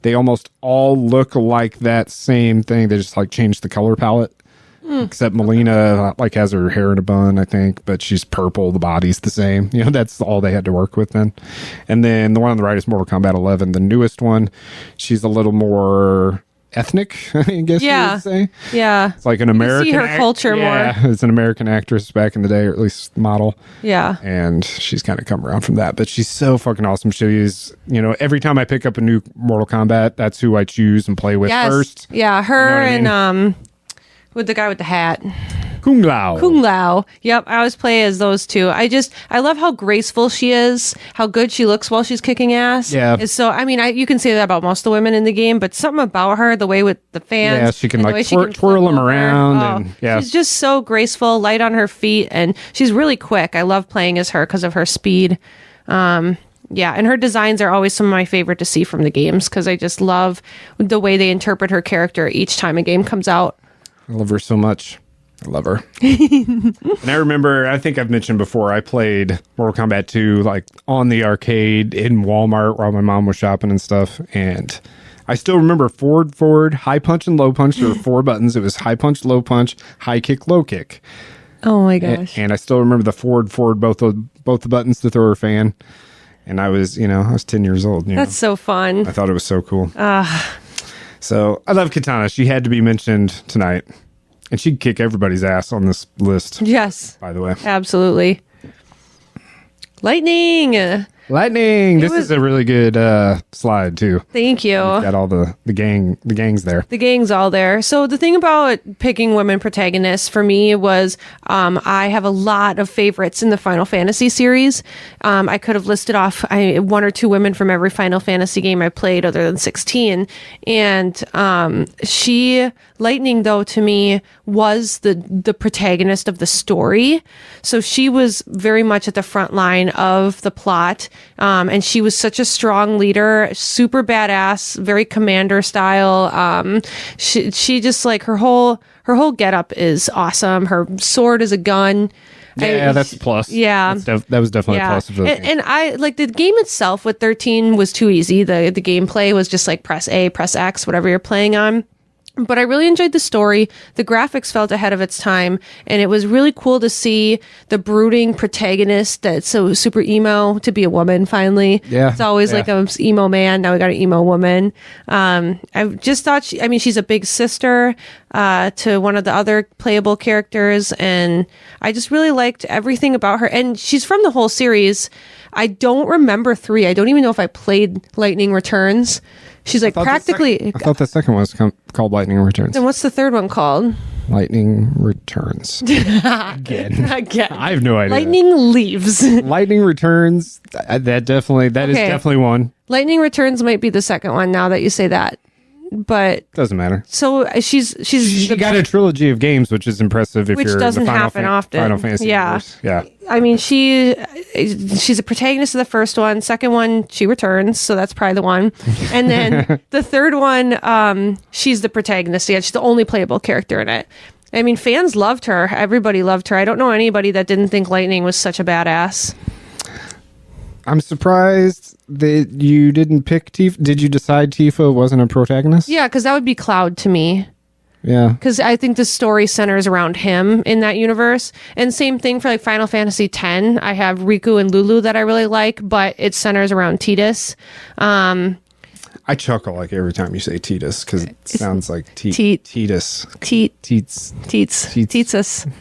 They almost all look like that same thing. They just like changed the color palette. Except Melina like has her hair in a bun, I think, but she's purple. The body's the same. That's all they had to work with then. And then the one on the right is Mortal Kombat 11, the newest one. She's a little more ethnic, I guess you would say. Yeah. It's like an American. You see her culture more. Yeah, it's an American actress back in the day, or at least model. Yeah. And she's kind of come around from that, but she's so fucking awesome. She's, every time I pick up a new Mortal Kombat, that's who I choose and play with first. Yeah, her You know what I mean? with the guy with the hat. Kung Lao. Kung Lao. Yep, I always play as those two. I love how graceful she is, how good she looks while she's kicking ass. Yeah. And so, you can say that about most of the women in the game, but something about her, the way with the fans. Yeah, she can and the like way she can twirl flip them over. around. Oh, And yeah. She's just so graceful, light on her feet, and she's really quick. I love playing as her because of her speed. Yeah, and her designs are always some of my favorite to see from the games because I just love the way they interpret her character each time a game comes out. I love her so much. I love her. And I remember, I think I've mentioned before, I played Mortal Kombat 2 like on the arcade in Walmart while my mom was shopping and stuff. And I still remember forward, high punch, and low punch. There were 4 buttons. It was high punch, low punch, high kick, low kick. Oh my gosh. And I still remember the forward, both the buttons to throw her fan. And I was 10 years old. That's so fun. I thought it was so cool. So I love Katana. She had to be mentioned tonight. And she'd kick everybody's ass on this list. Yes. By the way. Absolutely. Lightning. This is a really good slide too. Thank you. Got all the gangs there. The gang's all there. So the thing about picking women protagonists for me was I have a lot of favorites in the Final Fantasy series. I could have listed off 1 or 2 women from every Final Fantasy game I played other than 16. And Lightning, though, to me, was the protagonist of the story. So she was very much at the front line of the plot. And she was such a strong leader, super badass, very commander style. She just like her whole getup is awesome. Her sword is a gun. Yeah, that's a plus. Yeah, that was definitely a plus of those games. And I like the game itself with 13 was too easy. The gameplay was just like press A, press X, whatever you're playing on. But I really enjoyed the story. The graphics felt ahead of its time, and it was really cool to see the brooding protagonist that's so super emo to be a woman finally. Yeah. It's always like an emo man. Now we got an emo woman. I just thought she's a big sister to one of the other playable characters, and I just really liked everything about her. And she's from the whole series. I don't remember 3. I don't even know if I played Lightning Returns. She's like practically. I thought the second one was called Lightning Returns. Then what's the third one called? Lightning Returns. Again. I have no idea. Lightning Leaves. Lightning Returns. That is definitely one. Lightning Returns might be the second one now that you say that. But doesn't matter. So she got a trilogy of games, which is impressive. If which you're doesn't in the happen often. Final Fantasy universe. Yeah. I mean, she's a protagonist of the first one. Second one, she returns, so that's probably the one. And then the third one, she's the protagonist. Yeah, she's the only playable character in it. I mean, fans loved her. Everybody loved her. I don't know anybody that didn't think Lightning was such a badass. I'm surprised that you didn't pick Tifa. Did you decide Tifa wasn't a protagonist? Yeah, because that would be Cloud to me. Yeah. Because I think the story centers around him in that universe. And same thing for like Final Fantasy X. I have Riku and Lulu that I really like, but it centers around Tidus. I chuckle like every time you say Tidus because it sounds like Teat. Tidus. Teats. Teats. Teats. Teetsus.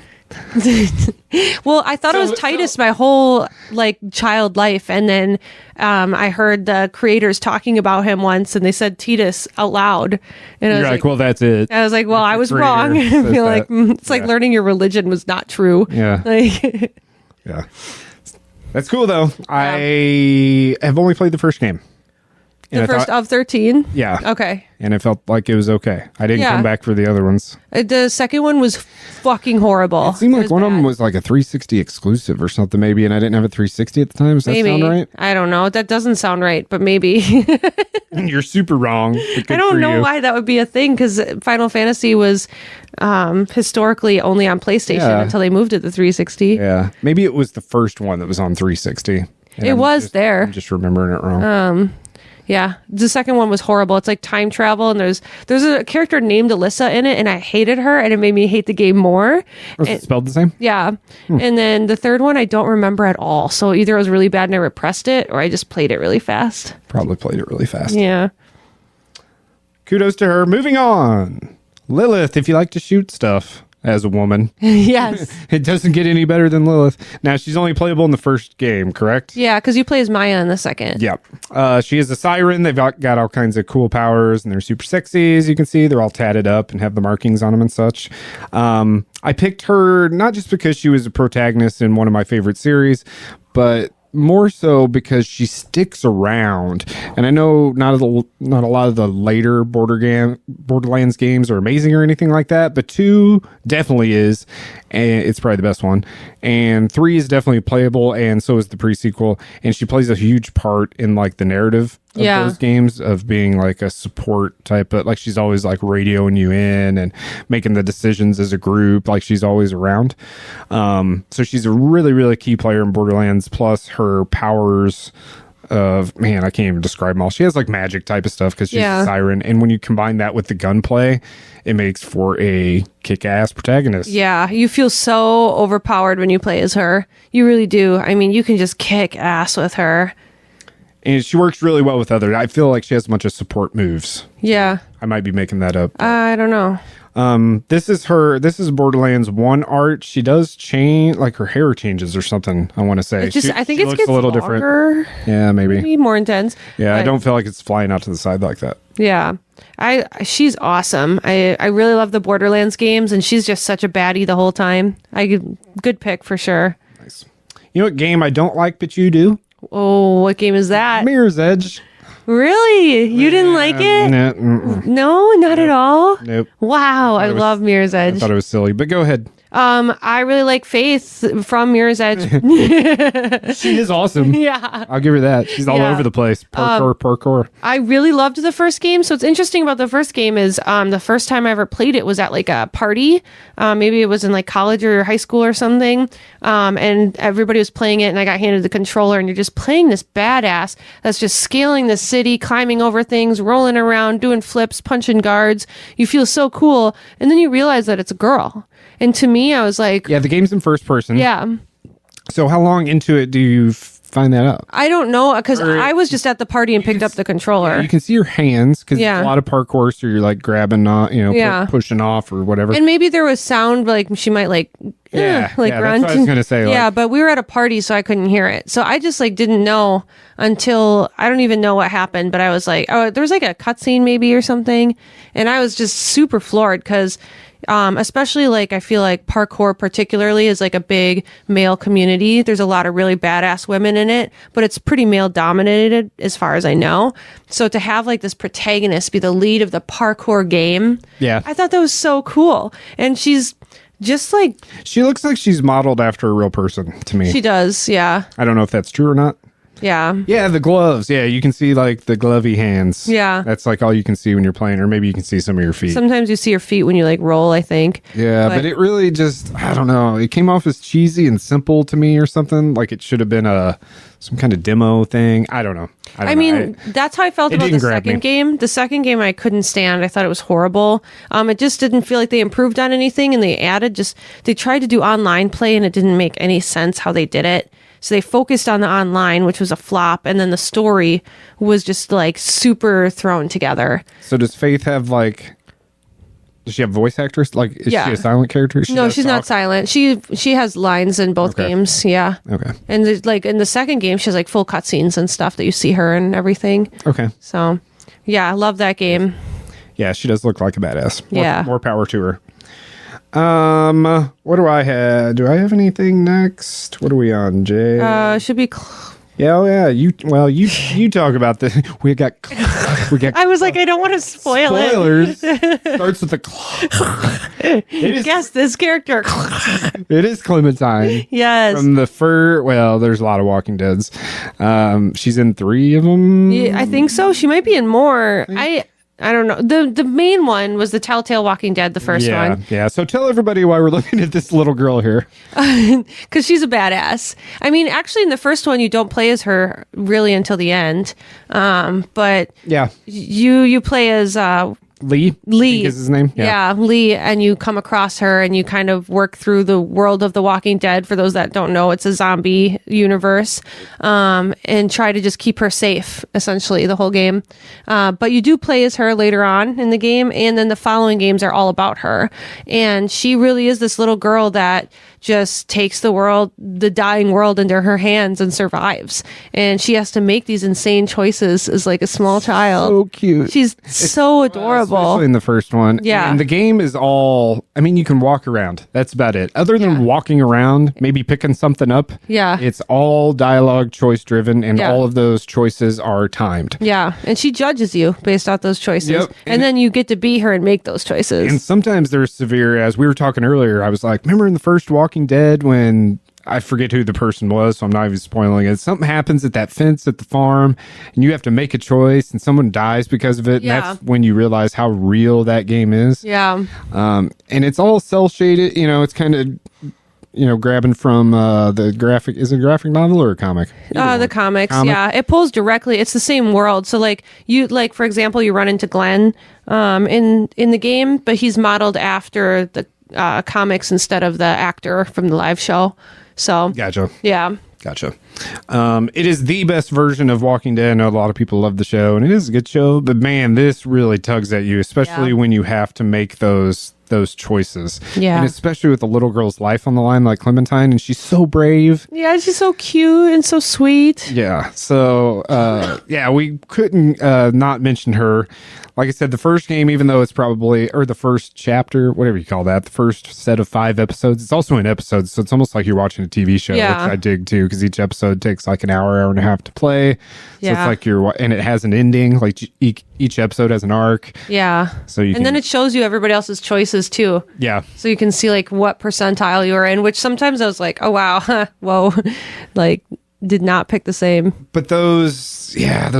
Well, I thought it was Titus my whole like child life, and then I heard the creators talking about him once, and they said Titus out loud, and You're like, well, that's it. I was like, well, I was creator wrong. I says feel like that. it's like learning your religion was not true. Yeah. Like, Yeah. That's cool, though. I have only played the first game. And the I first thought- of 13. Yeah. Okay. And it felt like it was okay. I didn't Yeah. come back for the other ones. The second one was fucking horrible. It seemed like was one of them bad. was like a 360 exclusive or something, maybe, and I didn't have a 360 at the time. Does that Maybe. sound right? I don't know. That doesn't sound right, but maybe. You're super wrong. But good I don't for know you. why that would be a thing, because Final Fantasy was historically only on PlayStation Yeah. until they moved to the 360. Yeah. Maybe it was the first one that was on 360. And It was just, there. I'm just remembering it wrong. Yeah, the second one was horrible. It's like time travel, and there's a character named Alyssa in it, and I hated her, and it made me hate the game more. Was it spelled the same? Yeah, and then the third one I don't remember at all. So either it was really bad and I repressed it, or I just played it really fast. Probably played it really fast. Yeah. Kudos to her. Moving on. Lilith, if you like to shoot stuff as a woman, Yes. it doesn't get any better than Lilith. Now, she's only playable in the first game, correct? Yeah, because you play as Maya in the second. Yep. She is a siren. They've got all kinds of cool powers, and they're super sexy, as you can see. They're all tatted up and have the markings on them and such. I picked her not just because she was a protagonist in one of my favorite series, but more so because she sticks around. And I know not a lot of the later Borderlands games are amazing or anything like that, but 2 definitely is, and it's probably the best one. And 3 is definitely playable, and so is the pre-sequel. And she plays a huge part in like the narrative of Yeah. those games, of being like a support type, but like she's always like radioing you in and making the decisions as a group. Like she's always around. So she's a really, really key player in Borderlands. Plus her powers of, man, I can't even describe them all. She has like magic type of stuff because she's Yeah. a siren, and when you combine that with the gunplay, it makes for a kick-ass protagonist. Yeah, you feel so overpowered when you play as her. You really do. I mean, you can just kick ass with her. And she works really well with others. I feel like she has a bunch of support moves. Yeah. I might be making that up. I don't know. This is Borderlands 1 art. She does change, like her hair changes or something, I want to say. I think she it looks gets a little longer, different. Yeah, maybe more intense. Yeah, I but- don't feel like it's flying out to the side like that. Yeah. She's awesome. I really love the Borderlands games, and she's just such a baddie the whole time. Good pick for sure. Nice. You know what game I don't like, but you do? Oh, what game is that? Mirror's Edge. Really? You didn't like it? Nah, mm-mm. No, not at all. Nope. Wow, I love Mirror's I Edge. thought it was silly, but go ahead. I really like Faith from Mirror's Edge. She is awesome. Yeah. I'll give her that. She's all Yeah. over the place. Parkour. I really loved the first game. So what's interesting about the first game is the first time I ever played it was at like a party. Maybe it was in like college or high school or something. And everybody was playing it, and I got handed the controller, and you're just playing this badass that's just scaling the city, climbing over things, rolling around, doing flips, punching guards. You feel so cool. And then you realize that it's a girl. And to me, I was like, Yeah, the game's in first person. yeah. So how long into it do you find that out? I don't know, because Or- I was just at the party and picked up the controller. You can see your hands because Yeah. a lot of parkour, so you're like grabbing, Yeah. pushing off or whatever. And maybe there was sound, like she might like, Yeah, like yeah, grunt. that's what I was gonna say, like- yeah, but we were at a party, so I couldn't hear it. So I just like didn't know until I don't even know what happened. But I was like, oh, there was like a cutscene maybe or something, and I was just super floored because. Especially like I feel like parkour particularly is like a big male community. There's a lot of really badass women in it, but it's pretty male dominated as far as I know. So to have like this protagonist be the lead of the parkour game, Yeah. I thought that was so cool. And she's just like She looks like she's modeled after a real person to me. she does, yeah. I don't know if that's true or not. Yeah. Yeah, the gloves. Yeah, you can see like the glovey hands. Yeah. That's like all you can see when you're playing, or maybe you can see some of your feet. Sometimes you see your feet when you like roll, I think. Yeah, but it really just, I don't know. It came off as cheesy and simple to me or something. Like it should have been some kind of demo thing. I don't know. I mean, that's how I felt it about the didn't grab second me. game. The second game I couldn't stand. I thought it was horrible. It just didn't feel like they improved on anything, and they tried to do online play, and it didn't make any sense how they did it. So they focused on the online, which was a flop, and then the story was just like super thrown together. So does Faith have like Does she have voice actors? Like, is Yeah. she a silent character? No, does she's not talk? silent. She has lines in both Okay. games. Yeah. Okay. And there's, like in the second game, she has like full cutscenes and stuff that you see her and everything. Okay. So, yeah, I love that game. Yeah, she does look like a badass. Yeah. More power to her. What do I have? Do I have anything next? What are we on, Jay? Should be. Yeah, oh yeah. You talk about the. We got. I was like, I don't want to spoil it. spoilers. Starts with the. Guess this character. It is Clementine. Yes. From the well, there's a lot of Walking Deads. She's in 3 of them. Yeah, I think so. She might be in more. I don't know. The main one was the Telltale Walking Dead, the first one. Yeah. So tell everybody why we're looking at this little girl here. Because she's a badass. I mean, actually, in the first one, you don't play as her really until the end. But Yeah. you play as Lee. I think is his name. Yeah, Lee, and you come across her and you kind of work through the world of The Walking Dead. For those that don't know, it's a zombie universe, and try to just keep her safe, essentially, the whole game. But you do play as her later on in the game, and then the following games are all about her. And she really is this little girl that just takes the dying world into her hands and survives. And she has to make these insane choices as like a small child. So cute. She's so adorable. Especially in the first one. Yeah. And the game is all, I mean, you can walk around. That's about it. Other than walking around, maybe picking something up. Yeah. It's all dialogue choice driven, and Yeah. all of those choices are timed. Yeah, and she judges you based off those choices. Yep. And then you get to be her and make those choices. And sometimes they're severe. As we were talking earlier, I was like, remember in the first Walking Dead when I forget who the person was, so I'm not even spoiling it. Something happens at that fence at the farm, and you have to make a choice, and someone dies because of it. Yeah. And that's when you realize how real that game is. Yeah. And it's all cell shaded. You know, it's kind of, grabbing from the graphic. Is it a graphic novel or a comic? The comics, yeah. It pulls directly. It's the same world. So for example, you run into Glenn in the game, but he's modeled after the comics instead of the actor from the live show. So Gotcha. yeah. Gotcha. It is the best version of Walking Dead. I know a lot of people love the show, and it is a good show. But man, this really tugs at you, especially when you have to make those choices. Yeah. And especially with the little girl's life on the line, like Clementine, and she's so brave. Yeah, she's so cute and so sweet. Yeah. So, we couldn't not mention her. Like I said, the first game, even though it's probably, or the first chapter, whatever you call that, the first set of 5 episodes, it's also in episodes. So it's almost like you're watching a TV show, Yeah. which I dig too, because each episode takes like an hour and a half to play. So Yeah. it's like and it has an ending, like each episode has an arc. Yeah. So you and then it shows you everybody else's choices too. Yeah. So you can see like what percentile you were in, which sometimes I was like, oh wow, whoa, like did not pick the same. But those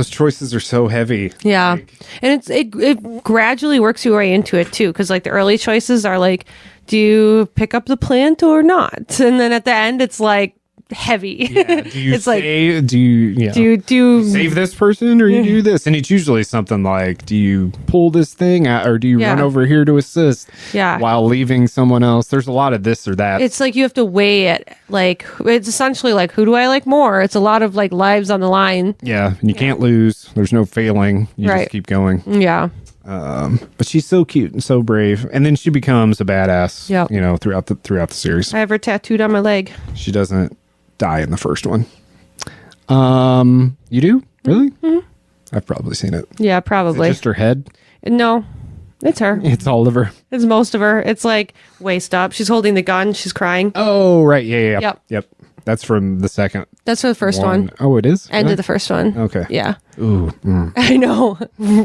choices are so heavy. Yeah. Like, And it gradually works your way into it too. Because like the early choices are like, do you pick up the plant or not? And then at the end, it's like heavy. yeah. Do you it's like, do you save this person or you do this? And it's usually something like, do you pull this thing out or do you run over here to assist while leaving someone else? There's a lot of this or that. It's like you have to weigh it. Like it's essentially like, who do I like more? It's a lot of like lives on the line. Yeah. And you can't lose. There's no failing. You just keep going. Yeah. But she's so cute and so brave. And then she becomes a badass, Yep. throughout the series. I have her tattooed on my leg. She doesn't die in the first one. You do? Really? Mm-hmm. I've probably seen it. Yeah, Is probably. it just her head? No, it's her. It's all of her. It's most of her. It's like waist up. She's holding the gun. She's crying. Oh, right. Yeah. Yep. That's from the second That's for the first one. Oh, it is? End of the first one. Okay. Yeah. Ooh. I know.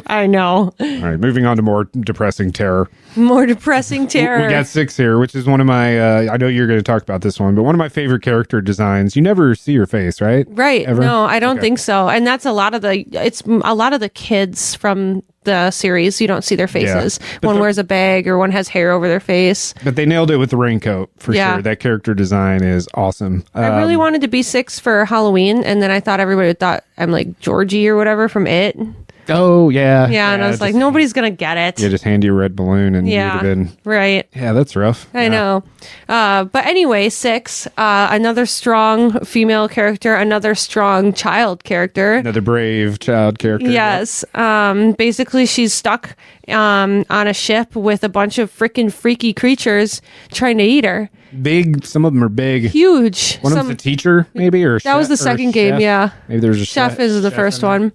I know. All right. Moving on to more depressing terror. More depressing terror. We got 6 here, which is one of my, I know you're going to talk about this one, but one of my favorite character designs. You never see her face, right? Right. Ever? No, I don't think so. And that's a lot of the kids from the series. You don't see their faces. But one wears a bag or one has hair over their face. But they nailed it with the raincoat for sure. That character design is awesome. I really wanted to be 6 for Halloween, and then I thought everybody thought I'm like Georgie or whatever from It. Oh, yeah. Yeah, and I was like, nobody's going to get it. Yeah, just hand you a red balloon and you'd have been... Right. Yeah, that's rough. I know. But anyway, 6, another strong female character, another strong child character. Another brave child character. Yes. Basically, she's stuck on a ship with a bunch of freaking freaky creatures trying to eat her. Big. Some of them are big. Huge. One of them's a teacher, maybe? Or that was the second game, chef. yeah. Maybe there's a chef is the first in one.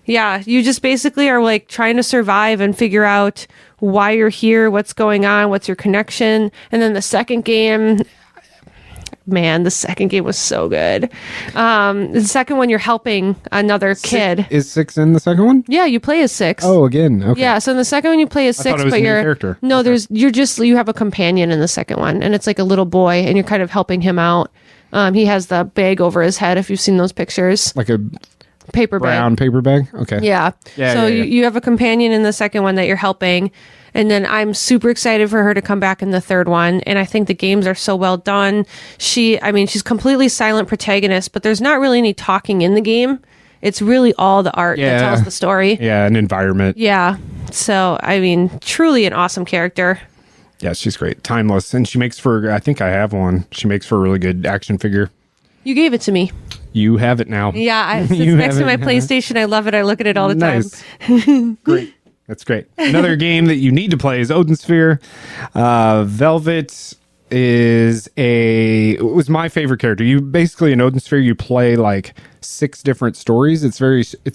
Yeah, you just basically are like trying to survive and figure out why you're here, what's going on, what's your connection. And then the second game, man, the second game was so good. The second one, you're helping another kid. Is 6 in the second one? Yeah, you play as 6. Oh, again. Okay. Yeah, so in the second one you play as 6, thought it was but a new you're character. no, Okay. you have a companion in the second one, and it's like a little boy, and you're kind of helping him out. He has the bag over his head. If you've seen those pictures, Like a paper brown bag. paper bag? Okay. Yeah. So you have a companion in the second one that you're helping. And then I'm super excited for her to come back in the third one. And I think the games are so well done. She's completely silent protagonist, but there's not really any talking in the game. It's really all the art that tells the story. Yeah, an environment. Yeah. So, truly an awesome character. Yeah, she's great. Timeless. And she makes for, I think I have one. She makes for a really good action figure. You gave it to me. You have it now. Yeah, it's You next to have my it. PlayStation. I love it. I look at it all the Nice. time. Great. That's great. Another game that you need to play is Odin Sphere. Velvet was my favorite character. You basically in Odin Sphere you play like 6 different stories. It's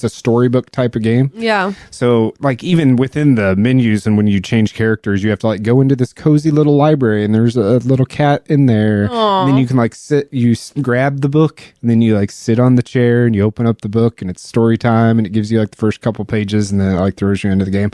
a storybook type of game. Yeah. So like even within the menus and when you change characters, you have to like go into this cozy little library and there's a little cat in there. Aww. And then you can like grab the book and then you like sit on the chair and you open up the book and it's story time and it gives you like the first couple pages and then it like throws you into the game.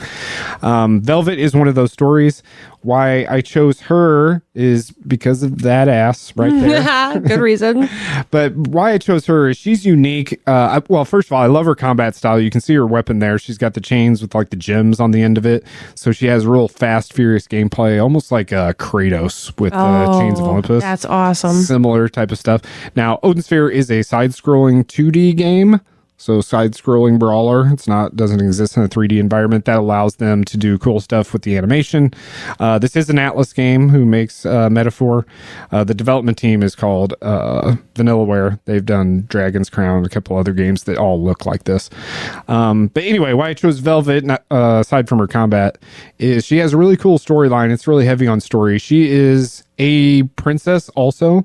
Velvet is one of those stories. Why I chose her is because of that ass right there. Good reason. But why I chose her is she's unique. Well, first of all, I love her combat style. You can see her weapon there. She's got the chains with like the gems on the end of it. So she has real fast, furious gameplay, almost like Kratos with Chains of Olympus. That's awesome. Similar type of stuff. Now, Odin Sphere is a side-scrolling 2D game. So side-scrolling brawler. Doesn't exist in a 3D environment. That allows them to do cool stuff with the animation. This is an Atlas game who makes Metaphor. The development team is called Vanillaware. They've done Dragon's Crown and a couple other games that all look like this. But anyway, why I chose Velvet, aside from her combat, is she has a really cool storyline. It's really heavy on story. She is a princess also,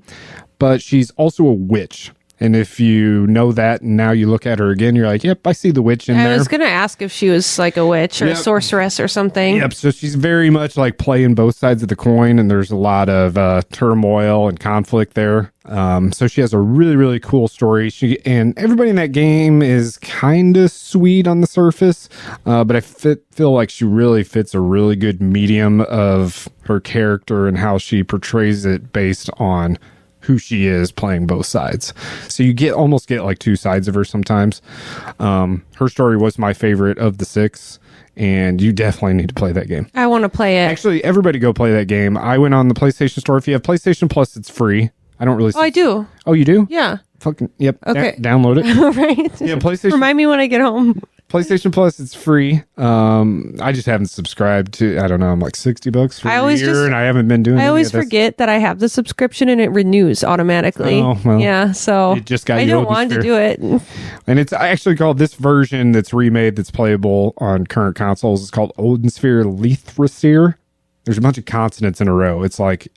but she's also a witch. And if you know that and now you look at her again, you're like, yep, I see the witch in there. I was going to ask if she was like a witch or a sorceress or something. Yep, so she's very much like playing both sides of the coin, and there's a lot of turmoil and conflict there. So she has a really, really cool story. And everybody in that game is kind of sweet on the surface, but I feel like she really fits a really good medium of her character and how she portrays it based on who she is playing both sides. So you almost get like 2 sides of her sometimes. Her story was my favorite of the 6, and you definitely need to play that game. I want to play it. Actually, everybody go play that game. I went on the PlayStation Store. If you have PlayStation Plus, it's free. I don't really... Oh, I do. Oh, you do? Yeah. Fucking, yep. Okay. Download it. Right. Yeah, PlayStation... Remind me when I get home. PlayStation Plus, it's free. I just haven't subscribed to, I don't know, I'm like $60 for a year, and I haven't been doing it. I always forget that I have the subscription and it renews automatically. Oh, well, yeah, so it just got I don't want to do it. And it's actually called, this version that's remade that's playable on current consoles is called Odin Sphere Lethrasir. There's a bunch of consonants in a row. It's like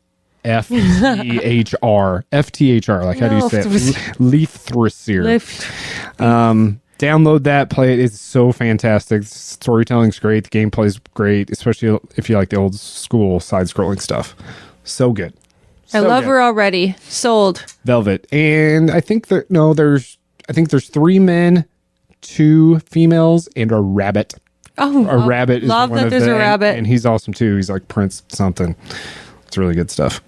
F-T-H-R. F-T-H-R. Like, how do you say it? Lethrasir. Download that, play it. It's so fantastic. Storytelling's great. The gameplay's great, especially if you like the old school side-scrolling stuff. So good. I love her already. Sold. Velvet. And I think there's 3 men, 2 females, and a rabbit. Oh, a rabbit is love one that of there's a rabbit. And he's awesome too. He's like Prince something. It's really good stuff.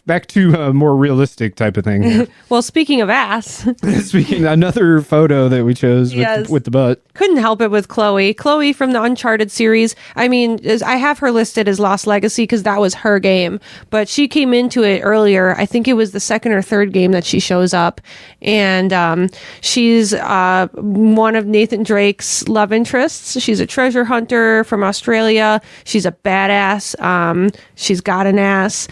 Back to a more realistic type of thing. Well, speaking of ass. Speaking another photo that we chose with, Yes. with the butt. couldn't help it with Chloe. Chloe from the Uncharted series. I mean, I have her listed as Lost Legacy because that was her game, but she came into it earlier. I think it was the second or third game that she shows up, and she's one of Nathan Drake's love interests. She's a treasure hunter from Australia. She's a badass. She's got an ass.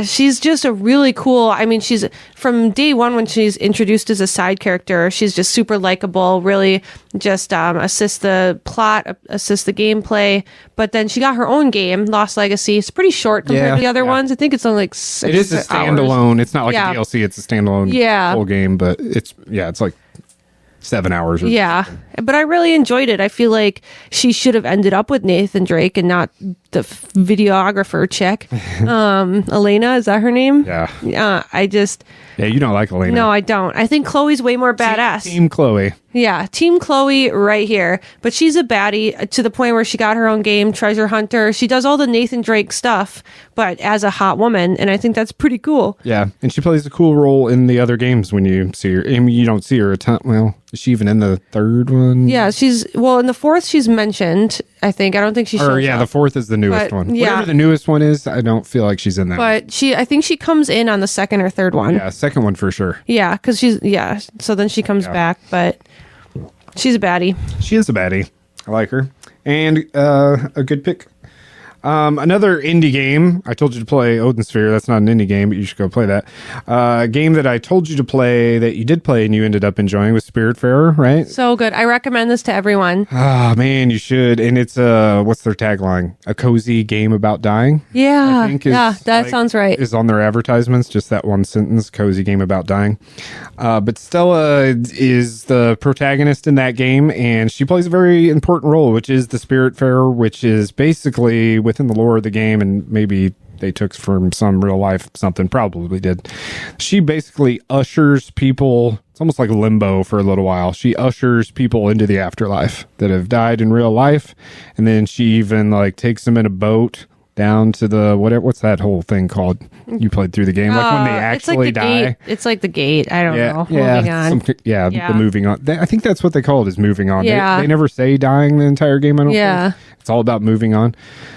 She's just a really cool. I mean, she's from day one when she's introduced as a side character. She's just super likable. Really, just assist the plot, assist the gameplay. But then she got her own game, Lost Legacy. It's pretty short compared to the other ones. I think it's only like 6 It is a standalone. It's not like a DLC. It's a standalone full game, but it's like 7 hours. But I really enjoyed it. I feel like she should have ended up with Nathan Drake and not the videographer chick. Elena, is that her name? Yeah. Yeah, you don't like Elena. No, I don't. I think Chloe's way more badass. Team Chloe. Yeah, Team Chloe right here. But she's a baddie to the point where she got her own game, Treasure Hunter. She does all the Nathan Drake stuff, but as a hot woman, and I think that's pretty cool. Yeah, and she plays a cool role in the other games when you see her. I mean, you don't see her a ton. Well, is she even in the third one? Yeah, in the fourth she's mentioned, I think. I don't think she shows up. The fourth is the newest one. Yeah. Whatever the newest one is, I don't feel like she's in that. But I think she comes in on the second or third one. Yeah, second one for sure. Yeah, because so then she comes back, but she's a baddie. She is a baddie. I like her. And a good pick. Another indie game. I told you to play Odin Sphere. That's not an indie game, but you should go play that. A game that I told you to play that you did play and you ended up enjoying was Spiritfarer, right? So good. I recommend this to everyone. Ah, man, you should. And it's what's their tagline? A cozy game about dying. Yeah, that sounds right. Is on their advertisements, just that one sentence, cozy game about dying. But Stella is the protagonist in that game, and she plays a very important role, which is the Spiritfarer, which is basically within the lore of the game, and maybe they took from some real life something, probably did. She basically ushers people, it's almost like limbo for a little while. She ushers people into the afterlife that have died in real life, and then she even like takes them in a boat down to the what's that whole thing called? You played through the game, like when they actually die. Gate. It's like the gate. I don't know. Yeah, moving on. The moving on. I think that's what they call it, is moving on. Yeah. They never say dying the entire game. I don't think. It's all about moving on.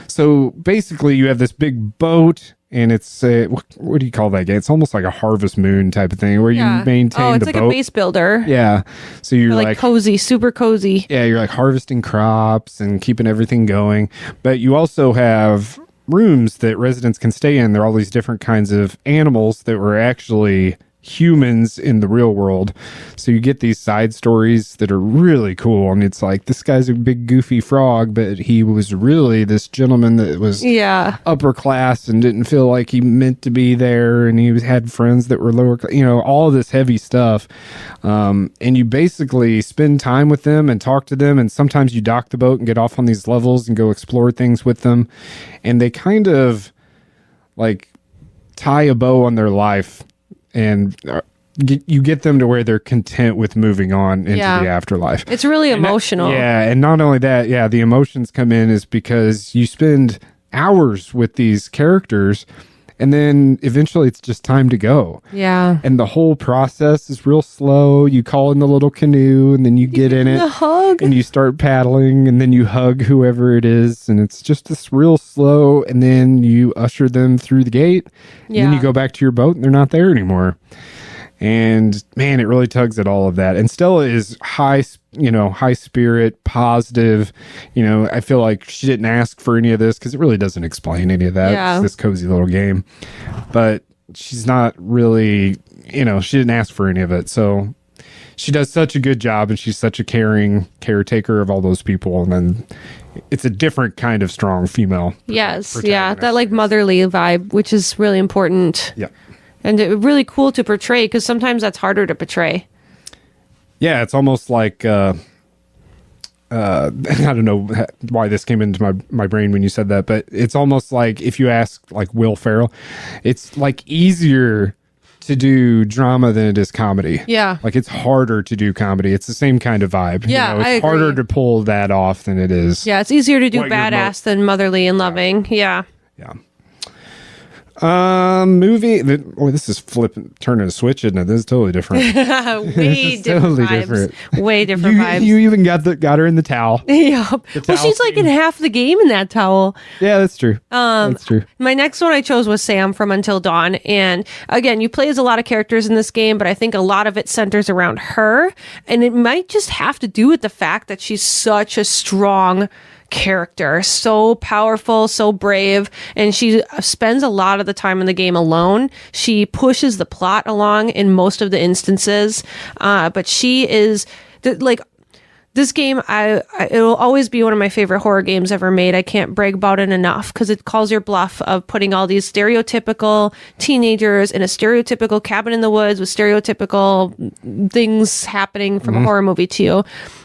So basically, you have this big boat, and it's what do you call that game? It's almost like a Harvest Moon type of thing where you maintain the boat. Oh, it's like a base builder. Yeah. So you're like cozy, super cozy. Yeah, you're like harvesting crops and keeping everything going. But you also have rooms that residents can stay in. There are all these different kinds of animals that were actually humans in the real world. So you get these side stories that are really cool. And it's like, this guy's a big goofy frog, but he was really this gentleman that was upper class and didn't feel like he meant to be there. And he had friends that were lower class, all of this heavy stuff. And you basically spend time with them and talk to them. And sometimes you dock the boat and get off on these levels and go explore things with them. And they kind of like tie a bow on their life, and you get them to where they're content with moving on into the afterlife. It's really emotional. And not only that, the emotions come in is because you spend hours with these characters, and then eventually it's just time to go. Yeah. And the whole process is real slow. You call in the little canoe, and then you get in it. A hug. And you start paddling, and then you hug whoever it is, and it's just this real slow, and then you usher them through the gate, and then you go back to your boat, and they're not there anymore. And man, it really tugs at all of that. And Stella is high spirit, positive. I feel like she didn't ask for any of this because it really doesn't explain any of that. Yeah. It's this cozy little game, but she's not really, she didn't ask for any of it. So she does such a good job, and she's such a caring caretaker of all those people. And then it's a different kind of strong female. Yes. Yeah. That like motherly vibe, which is really important. Yeah. And really cool to portray, because sometimes that's harder to portray. Yeah, it's almost like I don't know why this came into my brain when you said that, but it's almost like if you ask like Will Ferrell, it's like easier to do drama than it is comedy. Yeah. Like it's harder to do comedy. It's the same kind of vibe. Yeah, it's I agree. harder to pull that off than it is. Yeah, it's easier to do badass than motherly and loving. Yeah. Yeah. Movie. This is turning a switch, isn't it? This is totally different. Way different totally vibes. different. Way different vibes. You even got her in the towel. Yep. Well, towel she's like in scene. half the game in that towel. Yeah, that's true. That's true. My next one I chose was Sam from Until Dawn. And again, you play as a lot of characters in this game, but I think a lot of it centers around her. And it might just have to do with the fact that she's such a strong character, so powerful, so brave, and she spends a lot of the time in the game alone. She pushes the plot along in most of the instances, but she is like this game. It will always be one of my favorite horror games ever made. I can't brag about it enough because it calls your bluff of putting all these stereotypical teenagers in a stereotypical cabin in the woods with stereotypical things happening from a horror movie to you.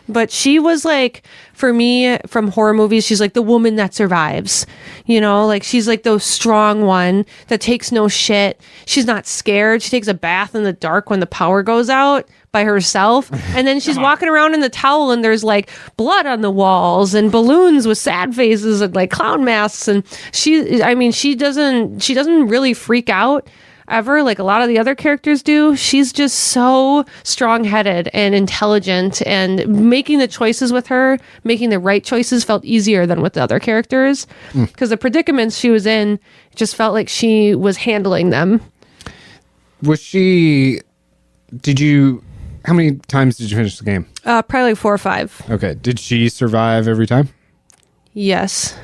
But she was like, for me, from horror movies, she's like the woman that survives. You know, like she's like the strong one that takes no shit. She's not scared. She takes a bath in the dark when the power goes out by herself. And then she's walking around in the towel and there's like blood on the walls and balloons with sad faces and like clown masks. And she doesn't really freak out ever like a lot of the other characters do. She's just so strong-headed and intelligent, and making the choices with her, making the right choices, felt easier than with the other characters because the predicaments she was in just felt like she was handling them. How many times did you finish the game? Probably like 4 or 5. Okay. Did she survive every time? Yes.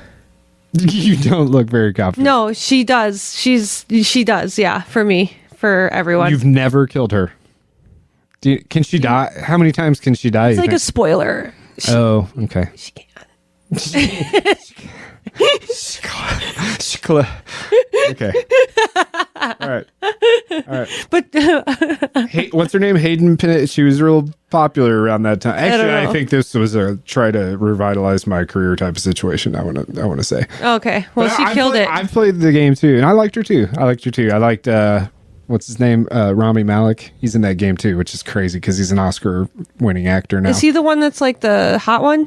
You don't look very confident. No, she does. She does. Yeah, for me, for everyone. You've never killed her. Can she die? How many times can she die? It's like a spoiler. Oh, okay. She can't. Okay. All right. But What's her name? Hayden Panettiere. She was real popular around that time. don't Actually, I know. think this was a try to revitalize my career type of situation. I want to say. okay, well, she killed it. I've played the game too, and I liked her too. I liked what's his name? Rami Malek. He's in that game too, which is crazy because he's an Oscar-winning actor now. Is he the one that's like the hot one?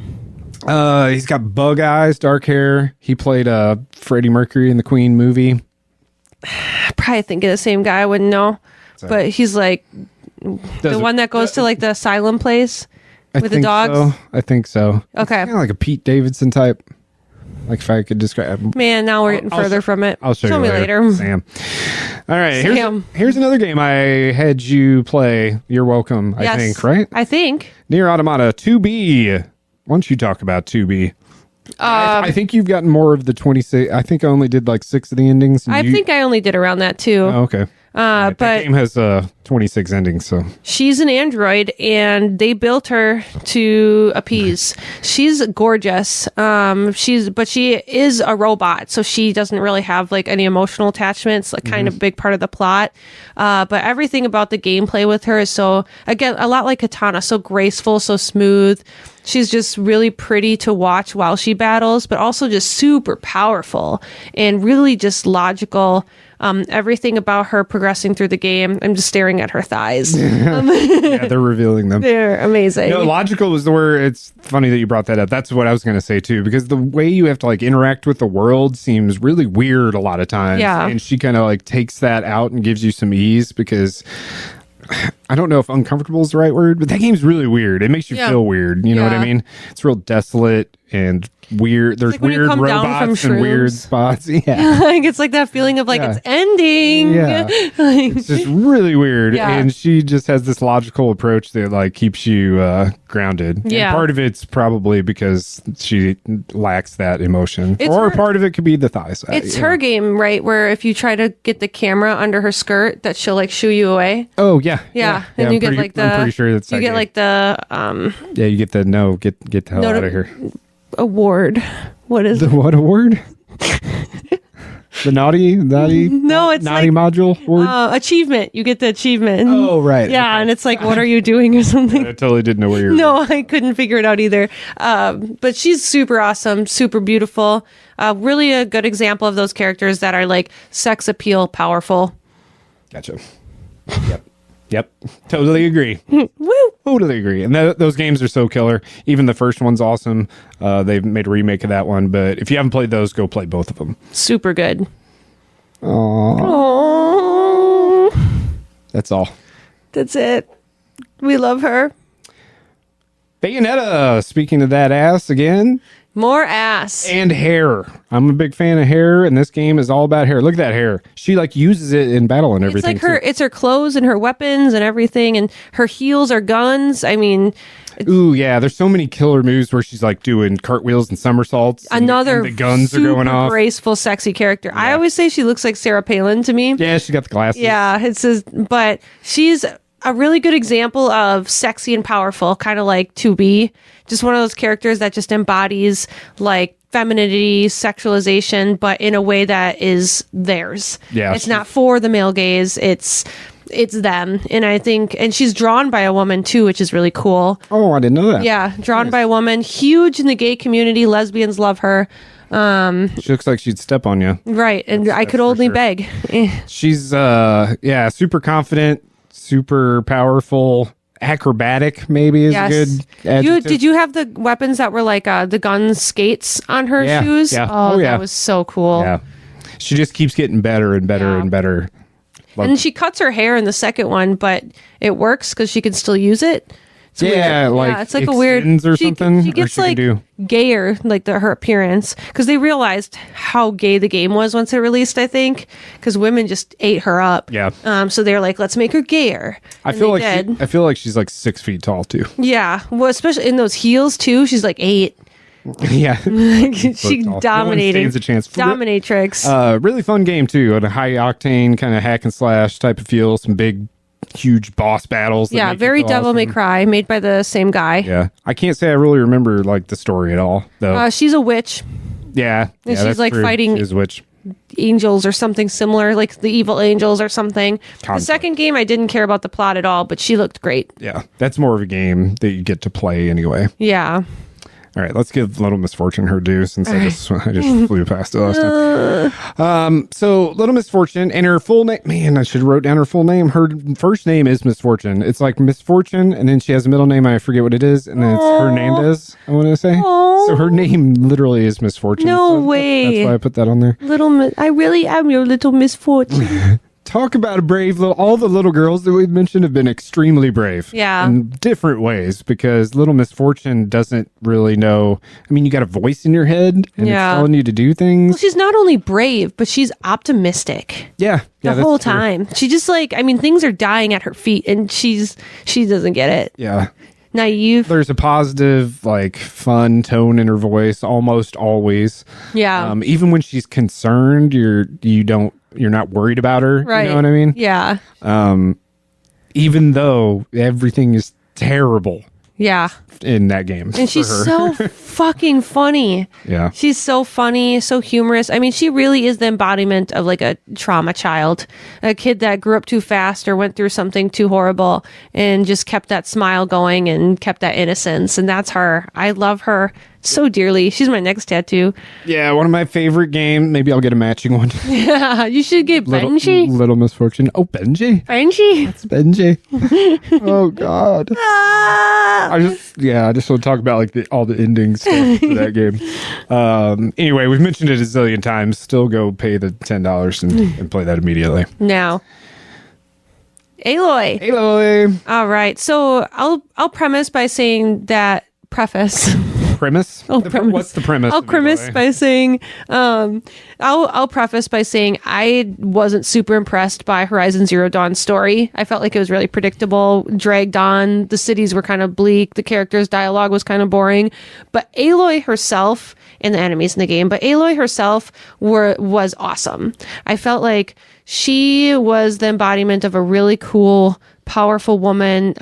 He's got bug eyes, dark hair. He played Freddie Mercury in the Queen movie. I probably think of the same guy. I wouldn't know, but he's like the one that goes to like the asylum place with the dogs. I think so. Okay. Kind of like a Pete Davidson type. Like if I could describe. Man, now we're getting further from it. I'll show you me later. Sam. All right. Sam. Here's another game I had you play. You're welcome. Yes, I think, right? I think. Near Automata 2B. Why don't you talk about 2B? I think you've gotten more of the 26. I think I only did like 6 of the endings. I think I only did around that too. Oh, okay. Right, but that game has 26 endings, so she's an android, and they built her to appease. She's gorgeous. But she is a robot, so she doesn't really have like any emotional attachments. Like kind of a big part of the plot. But everything about the gameplay with her is so, again, a lot like Katana, so graceful, so smooth. She's just really pretty to watch while she battles, but also just super powerful and really just logical. Everything about her progressing through the game, I'm just staring at her thighs. yeah, they're revealing them. They're amazing. No, logical was the word. It's funny that you brought that up. That's what I was going to say too, because the way you have to like interact with the world seems really weird a lot of times. Yeah. And she kind of like takes that out and gives you some ease because I don't know if uncomfortable is the right word, but that game's really weird. It makes you feel weird. You know what I mean? It's real desolate and weird. There's like when you weird come down robots from and weird shrooms. spots. Yeah. Like it's like that feeling of like Yeah. it's ending. Yeah. It's just really weird. Yeah. And she just has this logical approach that like keeps you grounded. Yeah. And part of it's probably because she lacks that emotion. It's or her- part of it could be the thighs. It's her game, right? Where if you try to get the camera under her skirt, that she'll like shoo you away. Oh yeah. Yeah, and I'm you get pretty- like the. I'm pretty sure that's you that get game. like the Yeah, you get the get the hell No, out no. of here. award. What is The what award? The naughty No, it's naughty like module award. achievement. You get the achievement. Oh, right. Yeah, Okay. and it's like, what are you doing or something? I totally didn't know where you were. No, I couldn't figure it out either. But she's super awesome, super beautiful. Really a good example of those characters that are like sex appeal, powerful. Gotcha. Yep. Totally agree. Woo! Totally agree. And those games are so killer. Even the first one's awesome. They've made a remake of that one. But if you haven't played those, go play both of them. Super good. Oh, That's all. that's it. We love her. Bayonetta, speaking of that ass again, More ass. and hair. I'm a big fan of hair, and this game is all about hair. Look at that hair. She like uses it in battle and It's everything. like it's her clothes and her weapons and everything, and her heels are guns. I mean, Ooh, yeah. There's so many killer moves where she's like doing cartwheels and somersaults. another and the guns are super going off. graceful, sexy character. I always say she looks like Sarah Palin to me. Yeah, she got the glasses. Yeah, it says, but she's a really good example of sexy and powerful, kind of like 2B. Just one of those characters that just embodies like femininity, sexualization, but in a way that is theirs. Yeah, it's not for the male gaze. It's them, and I think, and she's drawn by a woman too, which is really cool. Oh, I didn't know that. Yeah, drawn by a woman, huge in the gay community. Lesbians love her. She looks like she'd step on you. Right, and I could for only sure. beg. She's super confident, super powerful, acrobatic. Maybe is a good adjective. Did you have the weapons that were like the gun skates on her Yeah, shoes? yeah. Oh, Oh, yeah. that was so cool. Yeah, she just keeps getting better and better Yeah. and better. And she cuts her hair in the second one, but it works because she can still use it. It's Yeah, weird. like it's like a weird extends or she, something, She or gets she can like do- gayer, like her appearance, because they realized how gay the game was once it released. I think because women just ate her up. Yeah. So they're like, let's make her gayer. I And feel they like did. I feel like she's like 6 feet tall too. Yeah. Well, especially in those heels too. She's like 8. Yeah, She tall. dominating. No one stands a chance. Dominatrix. Really fun game too, and a high octane kind of hack and slash type of feel. Some big, huge boss battles. that Yeah, make you very feel Devil May awesome. Cry, made by the same guy. Yeah, I can't say I really remember like the story at all though. She's a witch, yeah, and she's, that's like, true. fighting- She is witch. angels or something similar, like the evil angels or something. The Conflict. second game, I didn't care about the plot at all, but she looked great. Yeah, that's more of a game that you get to play anyway. Yeah. All right, let's give Little Misfortune her due since I just flew past it last time. So Little Misfortune and her full name. Man, I should have wrote down her full name. Her first name is Misfortune. It's like Misfortune, and then she has a middle name. I forget what it is, and then it's Hernandez. I want to say. So her name literally is Misfortune. No So way. That's why I put that on there. I really am your little misfortune. Talk about a brave little. All the little girls that we've mentioned have been extremely brave. Yeah. In different ways, because Little Misfortune doesn't really know. I mean, you got a voice in your head, and Yeah. it's telling you to do things. Well, she's not only brave, but she's optimistic. Yeah. The that's whole true. time. She just like, I mean, things are dying at her feet, and she doesn't get it. Yeah. Naive. There's a positive, like, fun tone in her voice almost always. Yeah. Even when she's concerned, you're not worried about her. Right. You know what I mean? Yeah. Even though everything is terrible Yeah. in that game. And she's so fucking funny. Yeah. She's so funny, so humorous. I mean, she really is the embodiment of like a trauma child, a kid that grew up too fast or went through something too horrible and just kept that smile going and kept that innocence. And that's her. I love her so dearly. She's my next tattoo. Yeah, one of my favorite games. Maybe I'll get a matching one. Yeah, you should get Benji. Little Misfortune. Oh, Benji. Benji. It's Benji. Oh, God. I just want to talk about like all the endings stuff to that game. Anyway, we've mentioned it a zillion times. Still go pay the $10 and play that immediately. Now, Aloy. Aloy. All right. So I'll premise by saying that preface. Premise? Premise. What's the premise? I'll of premise Aloy? by saying, I'll preface by saying I wasn't super impressed by Horizon Zero Dawn's story. I felt like it was really predictable, dragged on. The cities were kind of bleak. The characters' dialogue was kind of boring. But Aloy herself, and the enemies in the game, but Aloy herself was awesome. I felt like she was the embodiment of a really cool, powerful woman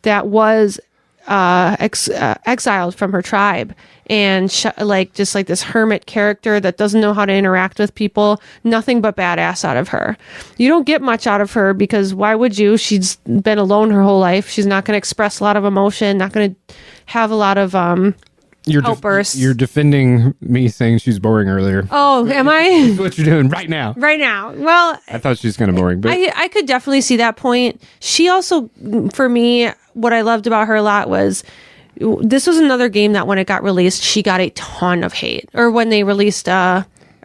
that was exiled from her tribe and just like this hermit character that doesn't know how to interact with people. Nothing but badass out of her. You don't get much out of her because why would you? She's been alone her whole life. She's not going to express a lot of emotion, not going to have a lot of outbursts. You're defending me saying she's boring earlier. Oh, am I? That's what you're doing right now. Right now. Well, I thought she was kind of boring, but I could definitely see that point. She also, for me, what I loved about her a lot was this was another game that when it got released, she got a ton of hate. Or when they released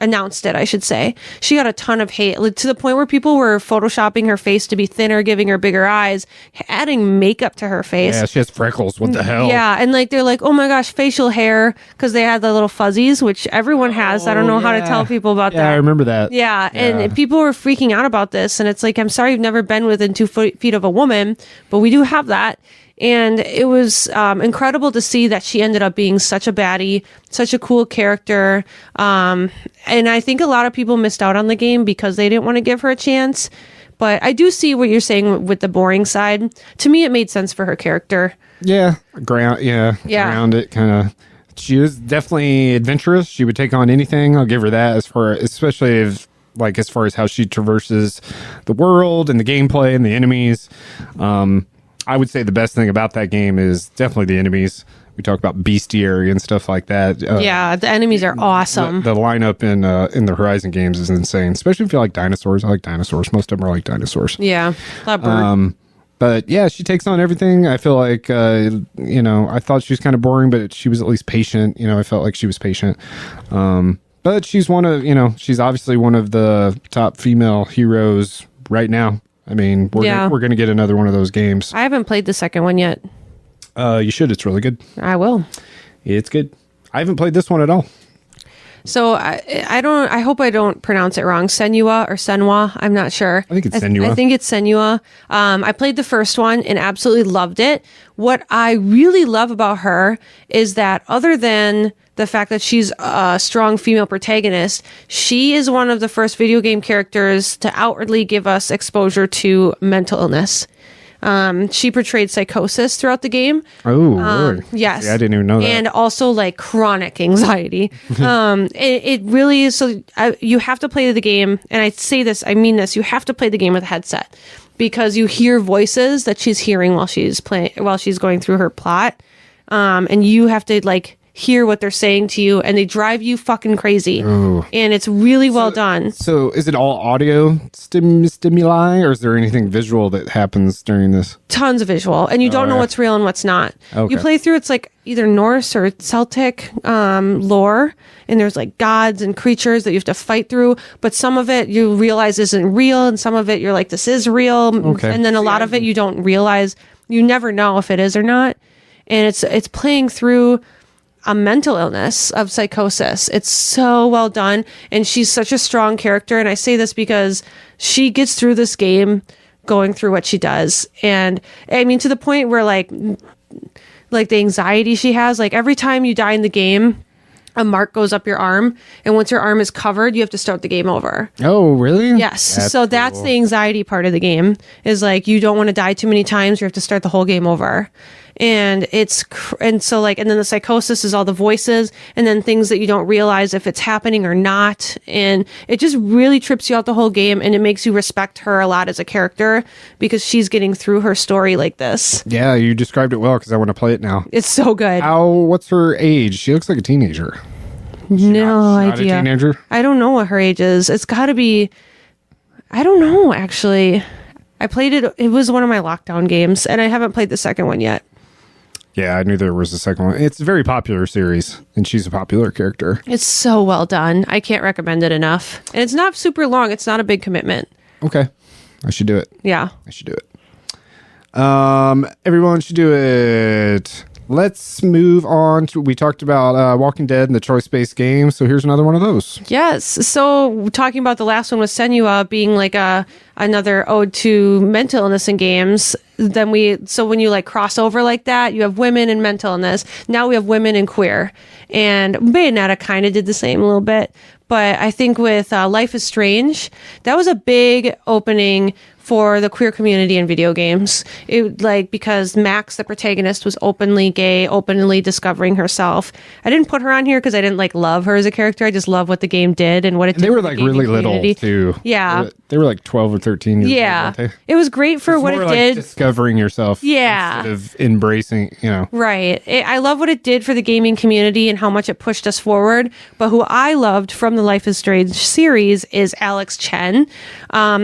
announced it, I should say, she got a ton of hate, like, to the point where people were photoshopping her face to be thinner, giving her bigger eyes, adding makeup to her face. Yeah, she has freckles. What the hell? Yeah, and like they're like, oh my gosh, facial hair, because they had the little fuzzies, which everyone has. I don't know how to tell people about that. Yeah, I remember that. Yeah, and people were freaking out about this, and it's like, I'm sorry you've never been within 2 feet of a woman, but we do have that. And it was incredible to see that she ended up being such a baddie, such a cool character. And I think a lot of people missed out on the game because they didn't want to give her a chance. But I do see what you're saying with the boring side. To me, it made sense for her character. Yeah, ground it kind of. She was definitely adventurous. She would take on anything. I'll give her that, especially as far as how she traverses the world and the gameplay and the enemies. I would say the best thing about that game is definitely the enemies. We talk about bestiary and stuff like that. The enemies are awesome. The lineup in the Horizon games is insane, especially if you like dinosaurs. I like dinosaurs. Most of them are like dinosaurs. Yeah, that bird. But yeah, she takes on everything. I feel like, I thought she was kind of boring, but she was at least patient. I felt like she was patient. But she's she's obviously one of the top female heroes right now. I mean, we're going to get another one of those games. I haven't played the second one yet. You should. It's really good. I will. It's good. I haven't played this one at all. So I hope I don't pronounce it wrong. Senua or Senua. I'm not sure. I think it's Senua. I think it's Senua. I played the first one and absolutely loved it. What I really love about her is that other than the fact that she's a strong female protagonist, she is one of the first video game characters to outwardly give us exposure to mental illness. She portrayed psychosis throughout the game. Oh, really? Yes. Yeah, I didn't even know that. And also like chronic anxiety. It really is. So you have to play the game. And I mean this, you have to play the game with a headset because you hear voices that she's hearing while she's going through her plot. And you have to hear what they're saying to you, and they drive you fucking crazy. Ooh. And it's really well done. So is it all audio stimuli, or is there anything visual that happens during this? Tons of visual, and you don't know what's real and what's not. Okay. You play through, it's like either Norse or Celtic lore, and there's like gods and creatures that you have to fight through, but some of it you realize isn't real, and some of it you're like, this is real. Okay. And then a lot of it you don't realize, you never know if it is or not. And it's playing through a mental illness of psychosis. It's so well done, and she's such a strong character. And I say this because she gets through this game going through what she does, and I mean to the point where like the anxiety she has, like every time you die in the game, a mark goes up your arm, and once your arm is covered, you have to start the game over. Oh, really? Yes. That's cool. the anxiety part of the game, is like you don't want to die too many times. You have to start the whole game over. And and then the psychosis is all the voices, and then things that you don't realize if it's happening or not. And it just really trips you out the whole game, and it makes you respect her a lot as a character because she's getting through her story like this. Yeah, you described it well because I want to play it now. It's so good. What's her age? She looks like a teenager. No idea. Not a teenager? I don't know what her age is. It's got to be, I don't know, actually. I played it. It was one of my lockdown games, and I haven't played the second one yet. Yeah, I knew there was a second one. It's a very popular series, and she's a popular character. It's so well done. I can't recommend it enough. And it's not super long. It's not a big commitment. Okay. I should do it. Yeah. I should do it. Everyone should do it. Let's move on to, we talked about Walking Dead and the choice-based game, so here's another one of those. Yes. So talking about the last one with Senua being like another ode to mental illness in games, then when you like cross over like that, you have women and mental illness. Now we have women and queer. And Bayonetta kind of did the same a little bit. But I think with Life is Strange, that was a big opening for the queer community in video games. Because Max, the protagonist, was openly gay, openly discovering herself. I didn't put her on here because I didn't love her as a character. I just love what the game did and what it did. They were for the really gaming community. little too. Yeah. They were like 12 or 13 years Yeah. old, weren't they? It was great for It's what more it like did. discovering yourself. Yeah. Instead of embracing, Right. I love what it did for the gaming community and how much it pushed us forward. But who I loved from the Life is Strange series is Alex Chen.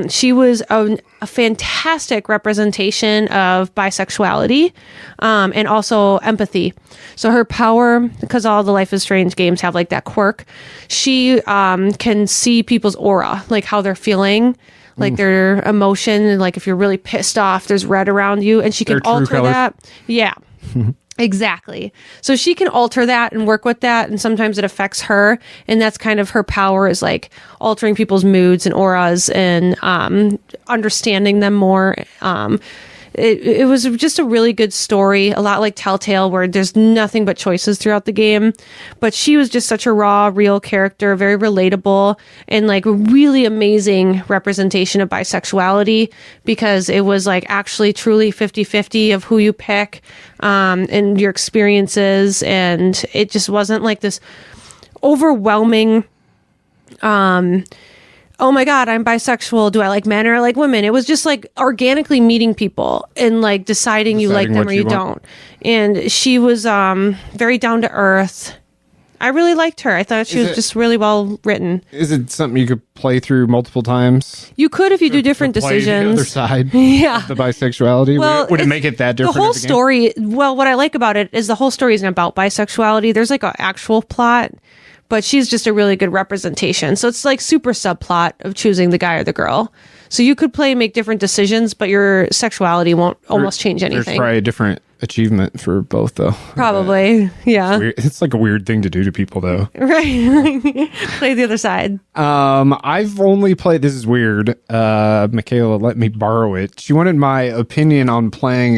She was a fantastic representation of bisexuality and also empathy. So her power, because all the Life is Strange games have like that quirk, she can see people's aura, like how they're feeling. Like their emotion, and like if you're really pissed off, there's red around you, and she can Their true alter colors. that. Yeah, exactly. So she can alter that and work with that, and sometimes it affects her, and that's kind of her power, is like altering people's moods and auras and understanding them more. It was just a really good story, a lot like Telltale, where there's nothing but choices throughout the game. But she was just such a raw, real character, very relatable, and like a really amazing representation of bisexuality, because it was like actually truly 50-50 of who you pick and your experiences. And it just wasn't like this overwhelming oh my God, I'm bisexual. Do I like men or I like women? It was just like organically meeting people and like deciding you like Deciding them what or you you want. don't. And she was very down to earth. I really liked her. I thought she Is was it- just really well written. Is it something you could play through multiple times? You could if you do different Play the other decisions. side Yeah. of the bisexuality? Would it it's- make it that different? The whole of game? story, well, what I like about it is the whole story isn't about bisexuality. There's like an actual plot, but she's just a really good representation. So it's like super subplot of choosing the guy or the girl. So you could play and make different decisions, but your sexuality won't almost change There's anything. probably a different achievement for both, though. Probably, yeah. It's like a weird thing to do to people, though. Right. Play the other side. I've only played. This is weird. Michaela let me borrow it. She wanted my opinion on playing.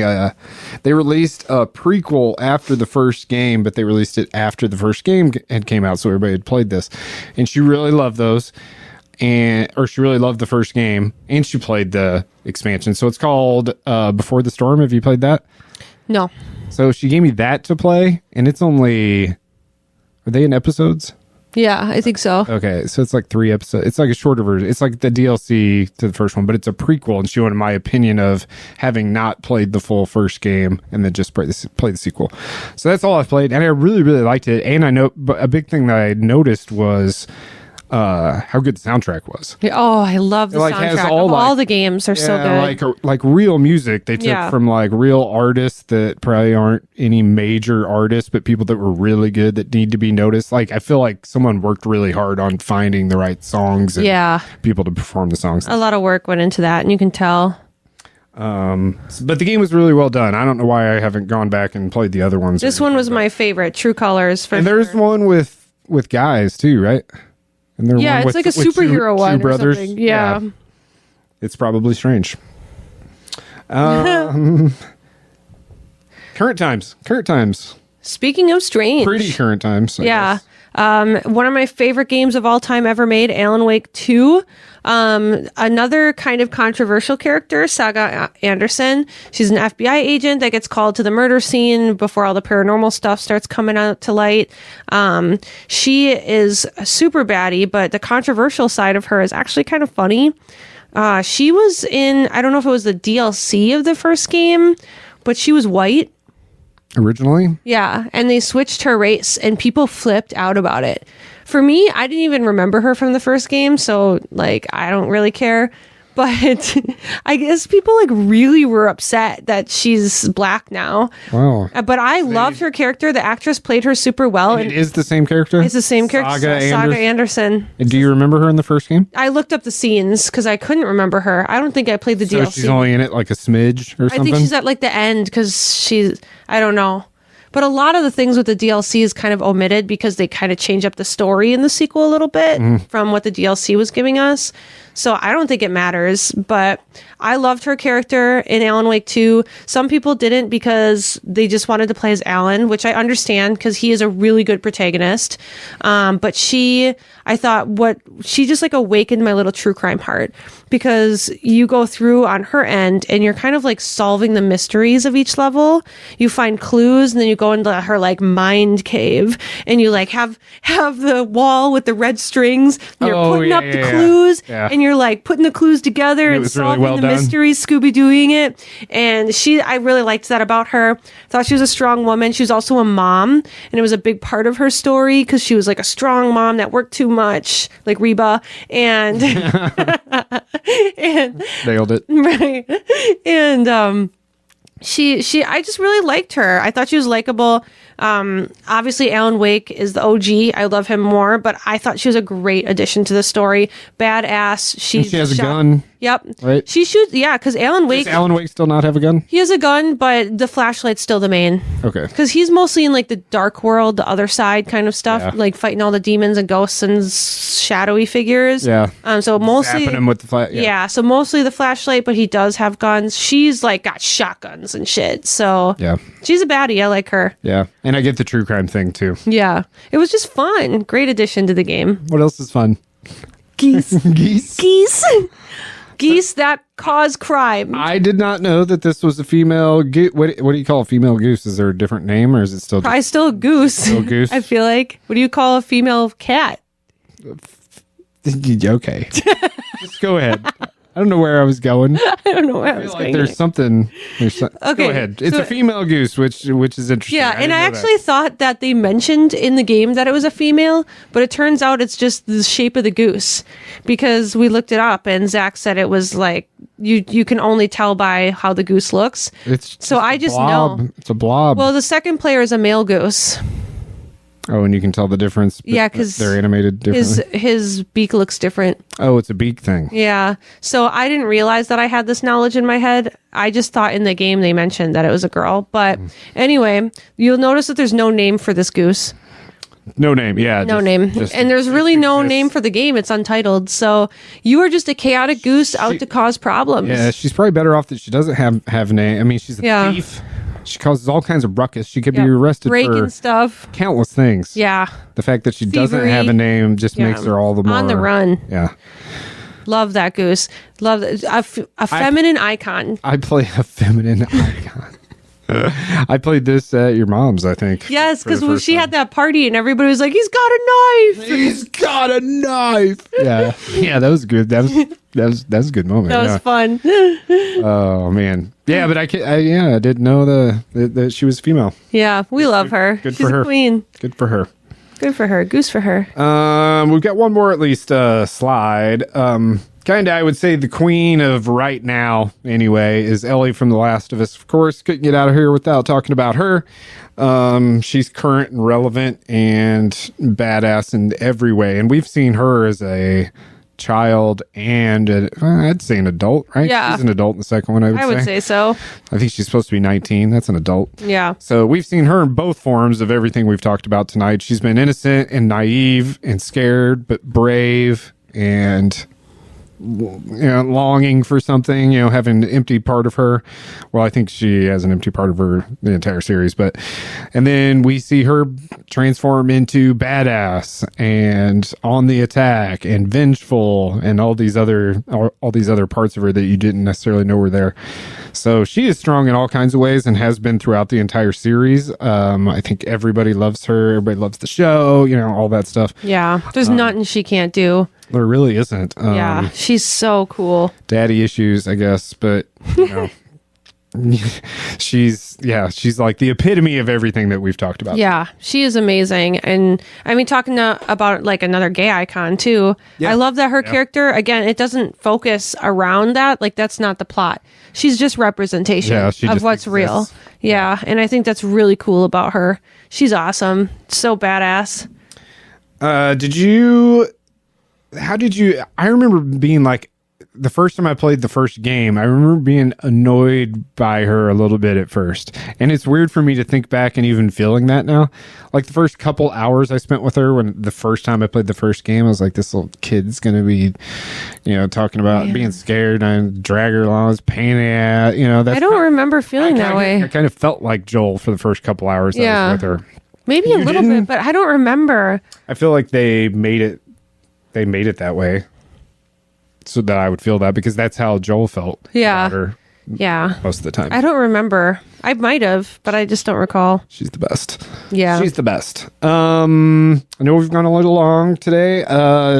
They released a prequel after the first game, but they released it after the first game had came out, so everybody had played this, and she really loved those. Or she really loved the first game, and she played the expansion. So it's called Before the Storm. Have you played that? No. So she gave me that to play, and it's only. Are they in episodes? Yeah, I think so. Okay, so it's like 3 episodes. It's like a shorter version. It's like the DLC to the first one, but it's a prequel, and she wanted my opinion of having not played the full first game and then just play the sequel. So that's all I've played, and I really, really liked it. And I know, but a big thing that I noticed was how good the soundtrack was. Oh, I love the It, like, has soundtrack. all, All like- the games are so good. like real music they took Yeah. from like real artists that probably aren't any major artists, but people that were really good that need to be noticed. Like I feel like someone worked really hard on finding the right songs and Yeah. people to perform the songs. A lot of work went into that, and you can tell. But the game was really well done. I don't know why I haven't gone back and played the other ones. This one was my favorite, True Colors. For and there's sure. one with guys too, right? And there's Yeah, one it's like a with superhero two one or brothers. something. Yeah. It's probably strange. Current times. Speaking of strange. Pretty current times. I Yeah. guess. One of my favorite games of all time ever made, Alan Wake 2. Another kind of controversial character, Saga Anderson. She's an FBI agent that gets called to the murder scene before all the paranormal stuff starts coming out to light. She is a super baddie, but the controversial side of her is actually kind of funny. She was in, I don't know if it was the DLC of the first game, but she was white. Originally, Yeah, and they switched her race, and people flipped out about it. For me, I didn't even remember her from the first game, so like I don't really care. But I guess people like really were upset that she's black now. wow. But I loved her character. The actress played her super well, It and is the same character. it's the same character, Saga Anderson. Do you remember her in the first game? I looked up the scenes because I couldn't remember her. I don't think I played the So DLC. she's only in it like a smidge or I something. think she's at like the end because she's, I don't know. But a lot of the things with the DLC is kind of omitted because they kind of change up the story in the sequel a little bit from what the DLC was giving us. So I don't think it matters, but I loved her character in Alan Wake 2. Some people didn't because they just wanted to play as Alan, which I understand because he is a really good protagonist. But I thought she just like awakened my little true crime heart because you go through on her end and you're kind of like solving the mysteries of each level. You find clues and then you go into her like mind cave, and you like have the wall with the red strings, and you're putting up the clues, and you're like putting the clues together and solving the mysteries, Scooby-Dooing it. And I really liked that about her. Thought she was a strong woman. She was also a mom, and it was a big part of her story because she was like a strong mom that worked too much, like Reba, and and nailed it. Right. And she I just really liked her. I thought she was likable. Obviously Alan Wake is the OG. I love him more, but I thought she was a great addition to the story. Badass. She has a gun. Yep. Right. She shoots. Yeah, because Alan Wake. Does Alan Wake still not have a gun? He has a gun, but the flashlight's still the main. Okay. Because he's mostly in like the dark world, the other side kind of stuff, like fighting all the demons and ghosts and shadowy figures. Yeah. So mostly zapping him with the so mostly the flashlight, but he does have guns. She's like got shotguns and shit. So she's a baddie. I like her. Yeah. And I get the true crime thing too. Yeah. It was just fun. Great addition to the game. What else is fun? Geese. Geese. Geese. Geese that cause crime. I did not know that this was a female goose. What do you call a female goose? Is there a different name, or is it still probably still a goose? Still a goose. I feel like. What do you call a female cat? Okay. Just go ahead. I don't know where I was going. I don't know where I was going. There's something. Okay, go ahead. It's so, a female goose, which is interesting. Yeah, and I actually thought that they mentioned in the game that it was a female, but it turns out it's just the shape of the goose, because we looked it up and Zach said it was like you can only tell by how the goose looks. So I just know it's a blob. Well, the second player is a male goose. Oh, and you can tell the difference. Yeah, because they're animated differently. His beak looks different. Oh, it's a beak thing. Yeah. So I didn't realize that I had this knowledge in my head. I just thought in the game they mentioned that it was a girl. But anyway, you'll notice that there's no name for this goose. No name, yeah. No name. And there's really no name for the game. It's untitled. So you are just a chaotic goose out to cause problems. Yeah, she's probably better off that she doesn't have a name. I mean, she's a thief. She causes all kinds of ruckus. She could be arrested breaking for stuff, countless things. Yeah. The fact that she doesn't have a name just makes her all the more on the run. Yeah. Love that goose. Love that. A feminine icon. I play a feminine icon. I played this at your mom's, I think. Yes, because when she had that party and everybody was like, "He's got a knife! He's got a knife!" Yeah, that was good. That was a good moment. That was fun. Oh man, yeah, but I didn't know that she was female. Yeah, we love her. Good She's for her. A queen. Good for her. Good for her. Goose for her. We've got one more at least slide. Kind of, I would say the queen of right now, anyway, is Ellie from The Last of Us. Of course, couldn't get out of here without talking about her. She's current and relevant and badass in every way. And we've seen her as a child and I'd say an adult, right? Yeah. She's an adult in the second one, I would say. So. I think she's supposed to be 19. That's an adult. Yeah. So we've seen her in both forms of everything we've talked about tonight. She's been innocent and naive and scared, but brave and longing for something, having an empty part of her. Well, I think she has an empty part of her the entire series, and then we see her transform into badass and on the attack and vengeful and all these other parts of her that you didn't necessarily know were there. So she is strong in all kinds of ways and has been throughout the entire series. I think everybody loves her. Everybody loves the show, all that stuff. Yeah. There's nothing she can't do. There really isn't. Yeah, she's so cool. Daddy issues, I guess, but she's like the epitome of everything that we've talked about. Yeah, she is amazing. And I mean, talking about like another gay icon too. Yeah. I love that her character, again, it doesn't focus around that. Like that's not the plot. She's just representation of what's real. Yeah, and I think that's really cool about her. She's awesome. So badass. I remember being like, the first time I played the first game, I remember being annoyed by her a little bit at first. And it's weird for me to think back and even feeling that now. Like the first couple hours I spent with her when the first time I played the first game, I was like, this little kid's going to be, talking about being scared and drag her along, was pain in the ass, I don't remember feeling that way. I kind of felt like Joel for the first couple hours I was with her. Maybe a little bit, but I don't remember. I feel like they made it that way so that I would feel that, because that's how Joel felt about her. Yeah. most of the time. I don't remember. I might have, but I just don't recall. She's the best. Yeah. She's the best. I know we've gone a little long today.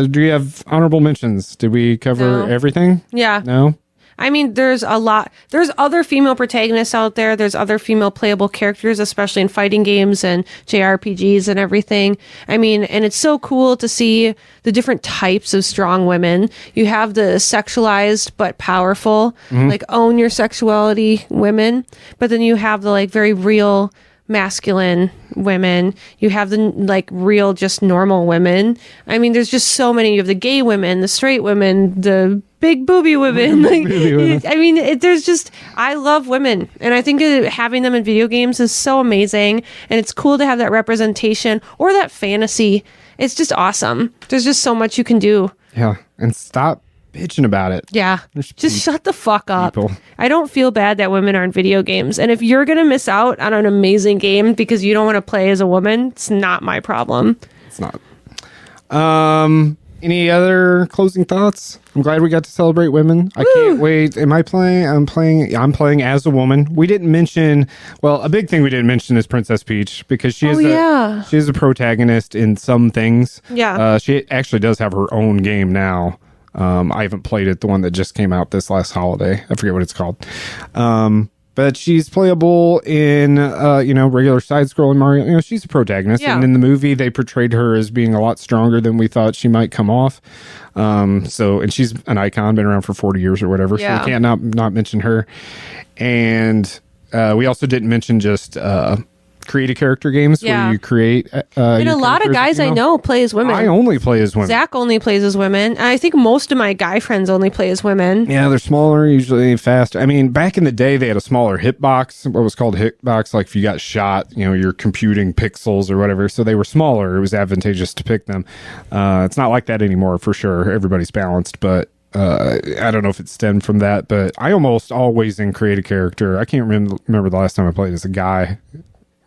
Do you have honorable mentions? Did we cover No. everything? Yeah. No? I mean, there's a lot. There's other female protagonists out there. There's other female playable characters, especially in fighting games and JRPGs and everything. I mean, and it's so cool to see the different types of strong women. You have the sexualized but powerful, like own your sexuality women. But then you have the like very real masculine women. You have the like real just normal women. I mean, there's just so many. You have the gay women, the straight women, the big booby women. Like, I mean, there's just, I love women, and I think having them in video games is so amazing, and it's cool to have that representation or that fantasy. It's just awesome. There's just so much you can do. Yeah. And stop bitching about it. Yeah. Just shut the fuck up. people. I don't feel bad that women aren't video games. And if you're going to miss out on an amazing game because you don't want to play as a woman, it's not my problem. It's not. Any other closing thoughts? I'm glad we got to celebrate women. I can't wait. Am I playing? I'm playing as a woman. We didn't mention, well, a big thing we didn't mention is Princess Peach, because she is a protagonist in some things. Yeah. She actually does have her own game now. I haven't played it, the one that just came out this last holiday. I forget what it's called. But she's playable in, regular side-scrolling Mario. You know, she's a protagonist. Yeah. And in the movie, they portrayed her as being a lot stronger than we thought she might come off. And she's an icon, been around for 40 years or whatever. Yeah. So we can't not mention her. And we also didn't mention just create a character games where you create. And a lot of guys I know play as women. I only play as women. Zach only plays as women. And I think most of my guy friends only play as women. Yeah, they're smaller, usually faster. I mean, back in the day, they had a smaller hitbox, what was called hitbox. Like if you got shot, you're computing pixels or whatever. So they were smaller. It was advantageous to pick them. It's not like that anymore, for sure. Everybody's balanced, but I don't know if it stemmed from that. But I almost always create a character. I can't remember the last time I played as a guy.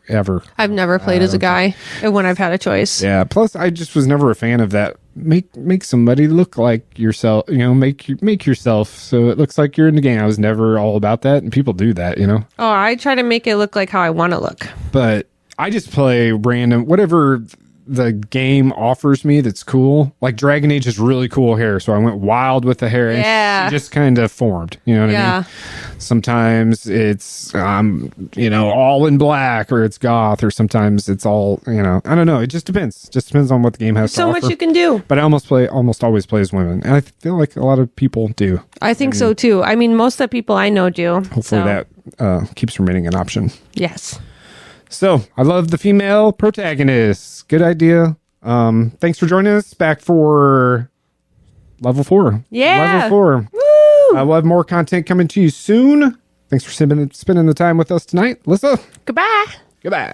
Ever. I've never played as a guy when I've had a choice. Yeah. Plus, I just was never a fan of that. Make somebody look like yourself. Make yourself so it looks like you're in the game. I was never all about that, and people do that. Oh, I try to make it look like how I want to look. But I just play random whatever the game offers me that's cool. Like Dragon Age has really cool hair, so I went wild with the hair. Yeah. And it just kind of formed. You know what I mean? Sometimes it's all in black, or it's goth, or sometimes it's all I don't know. It just depends. Just depends on what the game has to offer. So much you can do. But I almost always play as women, and I feel like a lot of people do. I think so too. I mean, most of the people I know do. Hopefully that keeps remaining an option. Yes. So I love the female protagonists. Good idea. Thanks for joining us back for level 4. Yeah. Level 4. Woo! We'll have more content coming to you soon. Thanks for spending the time with us tonight. Alyssa. Goodbye. Goodbye.